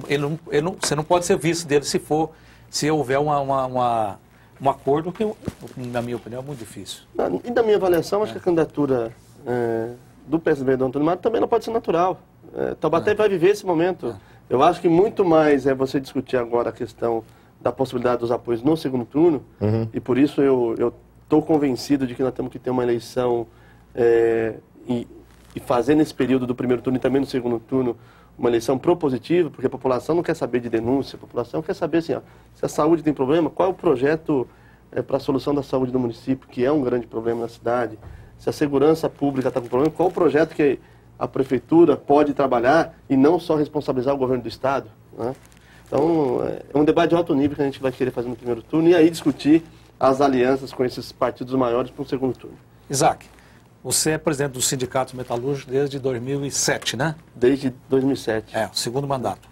você não pode ser vice dele se houver um acordo que, na minha opinião, é muito difícil. E da minha avaliação, acho que a candidatura do PSDB do Antônio Mário também não pode ser natural. Taubaté vai viver esse momento. Eu acho que muito mais é você discutir agora a questão da possibilidade dos apoios no segundo turno, e por isso eu estou convencido de que nós temos que ter uma eleição e fazer nesse período do primeiro turno e também no segundo turno uma eleição propositiva, porque a população não quer saber de denúncia, a população quer saber assim, se a saúde tem problema, qual é o projeto para a solução da saúde do município, que é um grande problema na cidade, se a segurança pública está com problema, qual o projeto que a prefeitura pode trabalhar e não só responsabilizar o governo do estado, né? Então, é um debate de alto nível que a gente vai querer fazer no primeiro turno e aí discutir as alianças com esses partidos maiores para o segundo turno. Isaac, você é presidente do Sindicato Metalúrgico desde 2007, né? Desde 2007. O segundo mandato.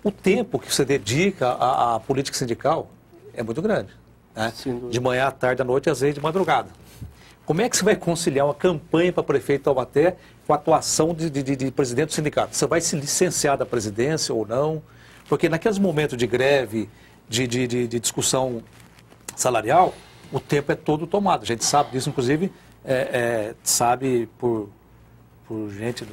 O tempo que você dedica à política sindical é muito grande, né? De manhã à tarde, à noite, às vezes de madrugada. Como é que você vai conciliar uma campanha para prefeito de Taubaté com a atuação de presidente do sindicato? Você vai se licenciar da presidência ou não? Porque naqueles momentos de greve, de discussão salarial, o tempo é todo tomado. A gente sabe disso, inclusive, sabe por gente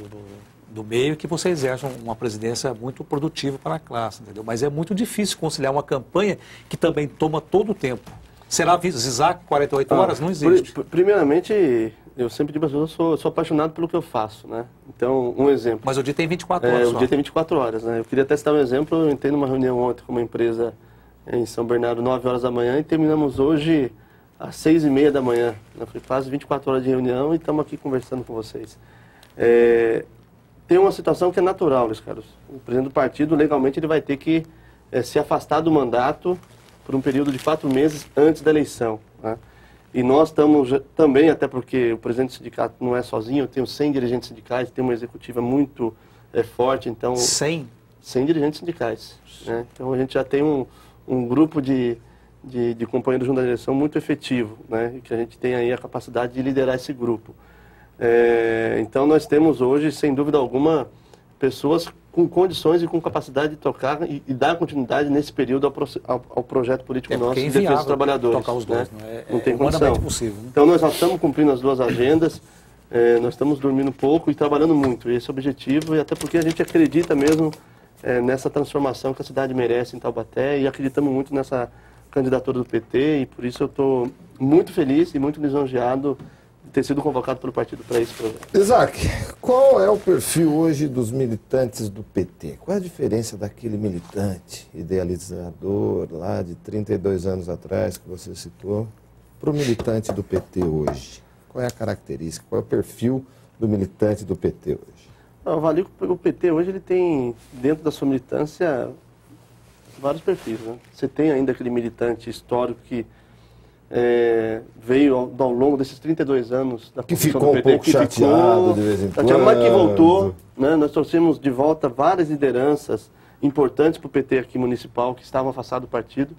do meio que você exerce uma presidência muito produtiva para a classe, entendeu? Mas é muito difícil conciliar uma campanha que também toma todo o tempo. Será Isaac 48 horas? Não existe. Primeiramente, eu sempre digo, eu sou apaixonado pelo que eu faço, né? Então, um exemplo. Mas o dia tem 24 horas. O dia tem 24 horas, né? Eu queria até citar um exemplo. Eu entrei numa reunião ontem com uma empresa em São Bernardo, 9 horas da manhã, e terminamos hoje às 6h30 da manhã. Foi quase 24 horas de reunião e estamos aqui conversando com vocês. Tem uma situação que é natural, Luiz Carlos. O presidente do partido, legalmente, ele vai ter que se afastar do mandato por um período de 4 meses antes da eleição, né? E nós estamos também, até porque o presidente do sindicato não é sozinho, eu tenho 100 dirigentes sindicais, tem uma executiva muito forte, então... 100? 100 dirigentes sindicais, né? Então a gente já tem um grupo de companheiros junto à direção muito efetivo, né? E que a gente tem aí a capacidade de liderar esse grupo. Então nós temos hoje, sem dúvida alguma, pessoas com condições e com capacidade de tocar e dar continuidade nesse período ao projeto político nosso de defesa dos trabalhadores. Tocar os dois, né? Não tem condição. Possível, né? Então nós já estamos cumprindo as duas agendas, nós estamos dormindo pouco e trabalhando muito. Esse é o objetivo, e até porque a gente acredita mesmo nessa transformação que a cidade merece em Taubaté e acreditamos muito nessa candidatura do PT, e por isso eu estou muito feliz e muito lisonjeado ter sido convocado pelo partido para esse projeto. Isaac, qual é o perfil hoje dos militantes do PT? Qual é a diferença daquele militante idealizador lá de 32 anos atrás que você citou para o militante do PT hoje? Qual é a característica, qual é o perfil do militante do PT hoje? Eu avalio que o PT hoje ele tem, dentro da sua militância, vários perfis, né? Você tem ainda aquele militante histórico que veio ao longo desses 32 anos da que ficou do PT, um pouco chateado de vez em quando, mas que voltou, né? Nós trouxemos de volta várias lideranças importantes para o PT aqui municipal que estavam afastados do partido,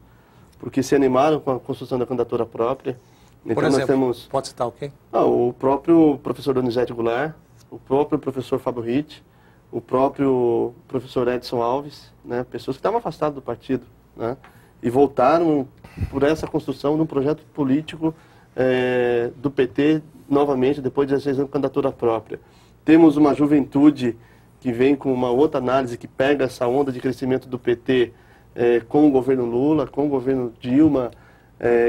porque se animaram com a construção da candidatura própria. Então, por exemplo, nós temos, pode citar o quê? O próprio professor Donizete Goulart, o próprio professor Fábio Ritt, o próprio professor Edson Alves, né? Pessoas que estavam afastadas do partido, né? E voltaram por essa construção de um projeto político do PT, novamente, depois de 16 anos de candidatura própria. Temos uma juventude que vem com uma outra análise, que pega essa onda de crescimento do PT com o governo Lula, com o governo Dilma.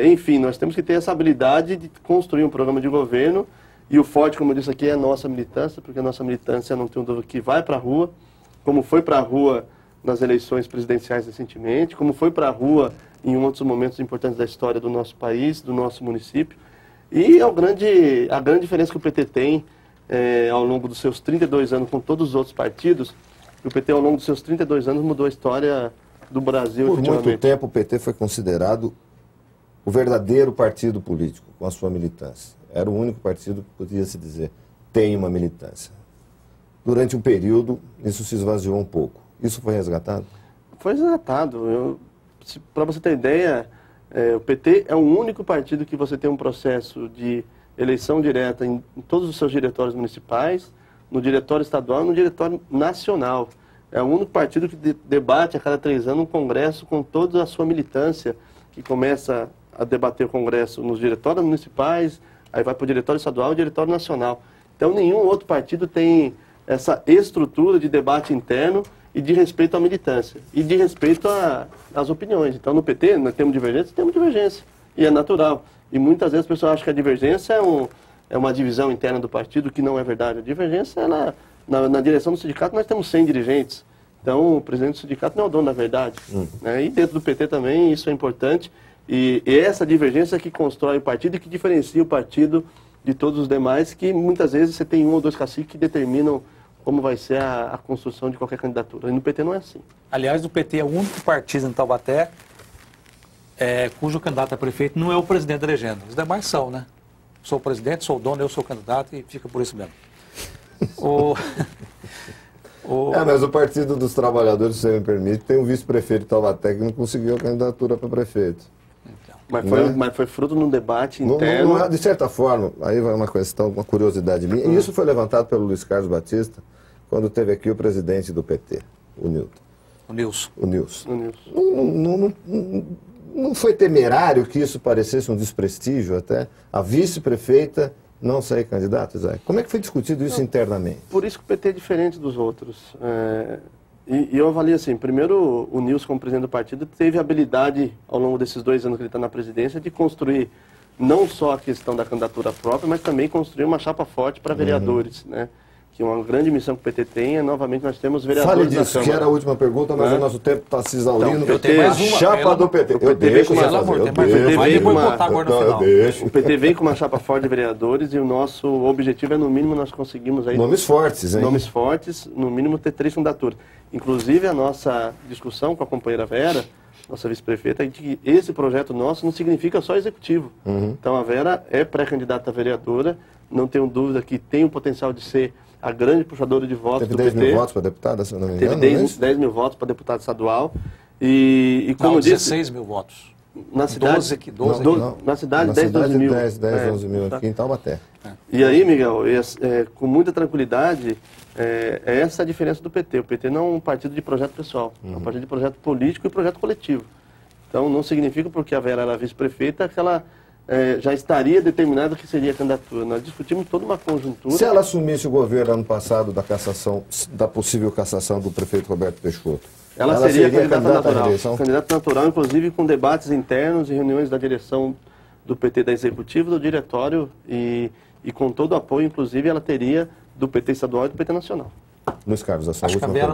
Enfim, nós temos que ter essa habilidade de construir um programa de governo. E o forte, como eu disse aqui, é a nossa militância, porque a nossa militância, não tenho dúvida, que vai para a rua, como foi para a rua nas eleições presidenciais recentemente, como foi para a rua em outros momentos importantes da história do nosso país, do nosso município. E a grande diferença que o PT tem ao longo dos seus 32 anos com todos os outros partidos, o PT ao longo dos seus 32 anos mudou a história do Brasil. Por muito tempo o PT foi considerado o verdadeiro partido político, com a sua militância. Era o único partido que podia se dizer, tem uma militância. Durante um período, isso se esvaziou um pouco. Isso foi resgatado? Foi resgatado. Para você ter ideia, o PT é o único partido que você tem um processo de eleição direta em todos os seus diretórios municipais, no diretório estadual e no diretório nacional. É o único partido que debate a cada 3 anos um congresso com toda a sua militância, que começa a debater o congresso nos diretórios municipais, aí vai para o diretório estadual e o diretório nacional. Então nenhum outro partido tem essa estrutura de debate interno e de respeito à militância, e de respeito às opiniões. Então no PT nós temos divergência, e é natural. E muitas vezes as pessoas acham que a divergência é uma divisão interna do partido, que não é verdade. A divergência, na direção do sindicato nós temos 100 dirigentes, então o presidente do sindicato não é o dono da verdade. Né? E dentro do PT também isso é importante. E essa divergência que constrói o partido e que diferencia o partido de todos os demais, que muitas vezes você tem 1 ou 2 caciques que determinam como vai ser a construção de qualquer candidatura. E no PT não é assim. Aliás, o PT é o único partido em Taubaté cujo candidato a prefeito não é o presidente da legenda. Os demais são, né? Sou o presidente, sou o dono, eu sou o candidato e fica por isso mesmo. Mas o Partido dos Trabalhadores, se você me permite, tem um vice-prefeito de Taubaté que não conseguiu a candidatura para prefeito. Mas foi fruto de um debate interno. De certa forma, aí vai uma questão, uma curiosidade minha, e isso foi levantado pelo Luiz Carlos Batista, quando teve aqui o presidente do PT, o Nilson. O Nilson. Não foi temerário que isso parecesse um desprestígio até? A vice-prefeita não sair candidata, Zé? Como é que foi discutido isso internamente? Por isso que o PT é diferente dos outros. E eu avalio assim, primeiro o Nilson como presidente do partido teve a habilidade, ao longo desses 2 anos que ele está na presidência, de construir não só a questão da candidatura própria, mas também construir uma chapa forte para vereadores, né? Que uma grande missão que o PT tem é, novamente, nós temos vereadores. Fale disso, que era a última pergunta, mas o nosso tempo está se exaurindo. Então, eu tenho mais uma chapa do PT. O PT vem com uma chapa forte de vereadores e o nosso objetivo é, no mínimo, nós conseguimos aí... Nomes fortes, hein? Nomes fortes, no mínimo ter 3 candidaturas. Inclusive, a nossa discussão com a companheira Vera, nossa vice-prefeita, é que esse projeto nosso não significa só executivo. Então, a Vera é pré-candidata a vereadora, não tenho dúvida que tem o potencial de ser a grande puxadora de votos do PT. Teve 10 mil votos para deputada, se eu não me engano. Teve 10 mil votos para deputado estadual. E como não, disse, 16 mil votos. Na cidade, 12 na cidade, 10, 11 mil. 10, 11 mil aqui em Taubaté. E aí, Miguel, com muita tranquilidade, essa é a diferença do PT. O PT não é um partido de projeto pessoal, é um partido de projeto político e projeto coletivo. Então, não significa porque a Vera era vice-prefeita que ela já estaria determinado que seria a candidatura. Nós discutimos toda uma conjuntura. Se ela assumisse o governo ano passado da possível cassação do prefeito Roberto Peixoto, ela seria candidata natural. Candidata natural, inclusive com debates internos e reuniões da direção do PT, da executivo, do diretório e com todo o apoio, inclusive, ela teria do PT estadual e do PT nacional. Luiz Carlos, acho que a Vera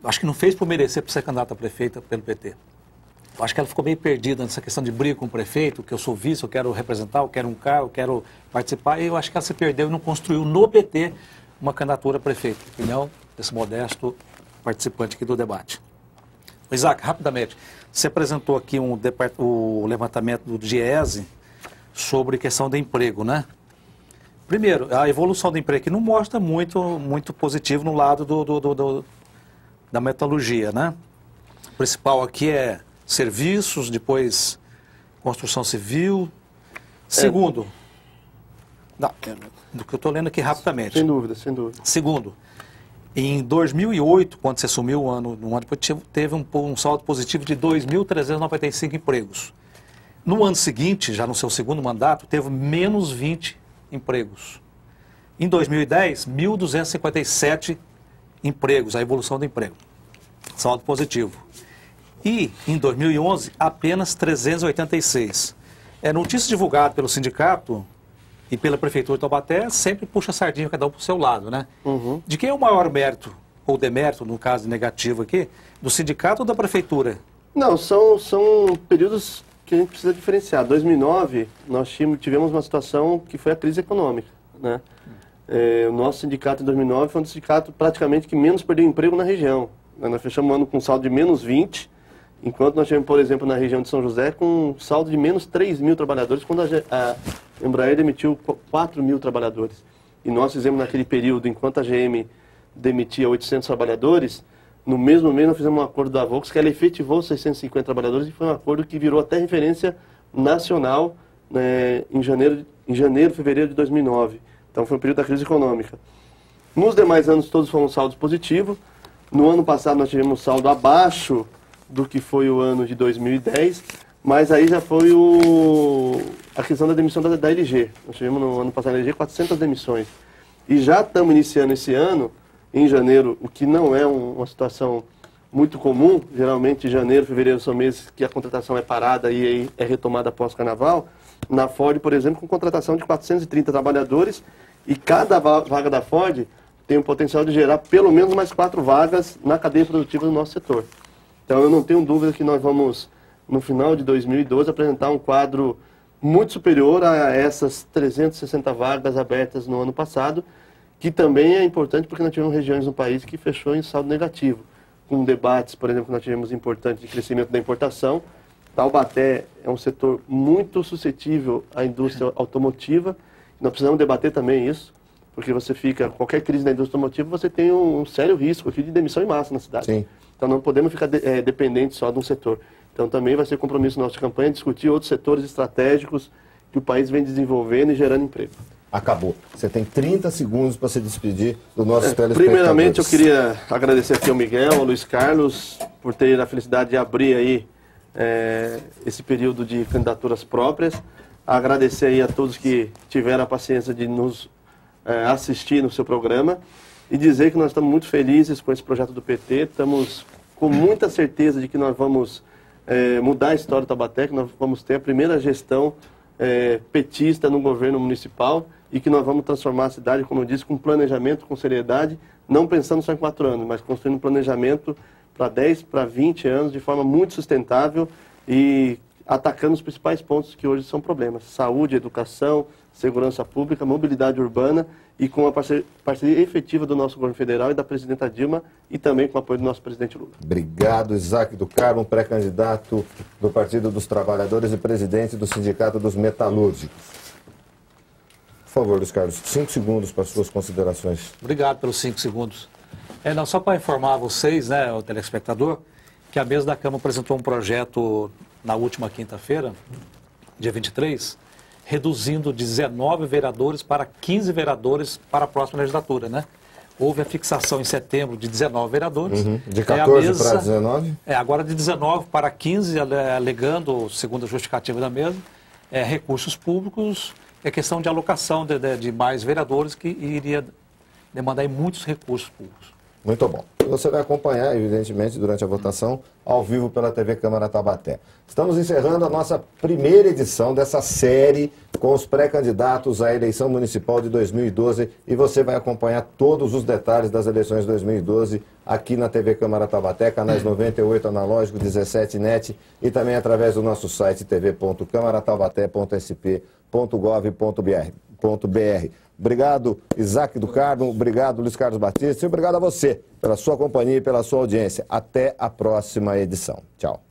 acho que não fez por merecer para ser candidata a prefeita pelo PT. Acho que ela ficou meio perdida nessa questão de briga com o prefeito, que eu sou vice, eu quero representar, eu quero um cargo, eu quero participar. E eu acho que ela se perdeu e não construiu no PT uma candidatura a prefeito. Opinião desse modesto participante aqui do debate. Isaac, rapidamente, você apresentou aqui o levantamento do DIEESE sobre questão de emprego, né? Primeiro, a evolução do emprego aqui não mostra muito positivo no lado da metalurgia, né? O principal aqui é serviços, depois construção civil. Segundo, do que eu estou lendo aqui rapidamente. Sem dúvida, sem dúvida. Segundo, em 2008, quando você assumiu o ano depois, teve um saldo positivo de 2.395 empregos. No ano seguinte, já no seu segundo mandato, teve menos 20 empregos. Em 2010, 1.257 empregos, a evolução do emprego. saldo positivo. E, em 2011, apenas 386. Notícia divulgada pelo sindicato e pela Prefeitura de Taubaté sempre puxa a sardinha cada um para o seu lado, né? Uhum. De quem é o maior mérito, ou demérito, no caso negativo aqui, do sindicato ou da Prefeitura? Não, são períodos que a gente precisa diferenciar. 2009, nós tivemos uma situação que foi a crise econômica, né? O nosso sindicato em 2009 foi um sindicato praticamente que menos perdeu emprego na região. Nós fechamos o ano com um saldo de menos 20, enquanto nós tivemos, por exemplo, na região de São José, com um saldo de menos 3 mil trabalhadores, quando a Embraer demitiu 4 mil trabalhadores. E nós fizemos naquele período, enquanto a GM demitia 800 trabalhadores, no mesmo mês nós fizemos um acordo da Volks, que ela efetivou 650 trabalhadores, e foi um acordo que virou até referência nacional, né, em janeiro, fevereiro de 2009. Então foi um período da crise econômica. Nos demais anos todos foram saldos positivos. No ano passado nós tivemos um saldo abaixo do que foi o ano de 2010, mas aí já foi a questão da demissão da LG. Nós tivemos no ano passado na LG 400 demissões. E já estamos iniciando esse ano, em janeiro, o que não é uma situação muito comum. Geralmente janeiro, fevereiro são meses que a contratação é parada e aí é retomada após o carnaval. Na Ford, por exemplo, com contratação de 430 trabalhadores, e cada vaga da Ford tem o potencial de gerar pelo menos mais 4 vagas na cadeia produtiva do nosso setor. Então eu não tenho dúvida que nós vamos, no final de 2012, apresentar um quadro muito superior a essas 360 vagas abertas no ano passado, que também é importante porque nós tivemos regiões no país que fechou em saldo negativo, com debates, por exemplo, que nós tivemos importante de crescimento da importação. Taubaté é um setor muito suscetível à indústria automotiva. Nós precisamos debater também isso, porque qualquer crise na indústria automotiva, você tem um sério risco aqui de demissão em massa na cidade. Sim. Então não podemos ficar dependentes só de um setor. Então também vai ser compromisso nosso de campanha discutir outros setores estratégicos que o país vem desenvolvendo e gerando emprego. Acabou. Você tem 30 segundos para se despedir do nosso telespectador. Primeiramente, eu queria agradecer aqui ao Miguel, ao Luiz Carlos, por ter a felicidade de abrir aí esse período de candidaturas próprias. Agradecer aí a todos que tiveram a paciência de nos assistir no seu programa e dizer que nós estamos muito felizes com esse projeto do PT. Estamos com muita certeza de que nós vamos mudar a história do Taubaté, que nós vamos ter a primeira gestão petista no governo municipal e que nós vamos transformar a cidade, como eu disse, com planejamento, com seriedade, não pensando só em 4 anos, mas construindo um planejamento para 10, para 20 anos, de forma muito sustentável e atacando os principais pontos que hoje são problemas: saúde, educação, segurança pública, mobilidade urbana, e com a parceria efetiva do nosso governo federal e da presidenta Dilma, e também com o apoio do nosso presidente Lula. Obrigado, Isaac do Carmo, pré-candidato do Partido dos Trabalhadores e presidente do Sindicato dos Metalúrgicos. Por favor, Luiz Carlos, 5 segundos para as suas considerações. Obrigado pelos 5 segundos. Não, só para informar vocês, né, o telespectador, que a mesa da Câmara apresentou um projeto na última quinta-feira, dia 23, reduzindo de 19 vereadores para 15 vereadores para a próxima legislatura, né? Houve a fixação em setembro de 19 vereadores. De 14 para 19? Agora de 19 para 15, alegando, segundo a justificativa da mesa, recursos públicos, questão de alocação de mais vereadores, que iria demandar muitos recursos públicos. Muito bom. Você vai acompanhar, evidentemente, durante a votação, ao vivo pela TV Câmara Taubaté. Estamos encerrando a nossa primeira edição dessa série com os pré-candidatos à eleição municipal de 2012 e você vai acompanhar todos os detalhes das eleições de 2012 aqui na TV Câmara Taubaté, canais 98 analógico, 17 net e também através do nosso site tv.câmarataubaté.sp.gov.br. Obrigado, Isaac do Carmo, obrigado, Luiz Carlos Batista, e obrigado a você pela sua companhia e pela sua audiência. Até a próxima edição. Tchau.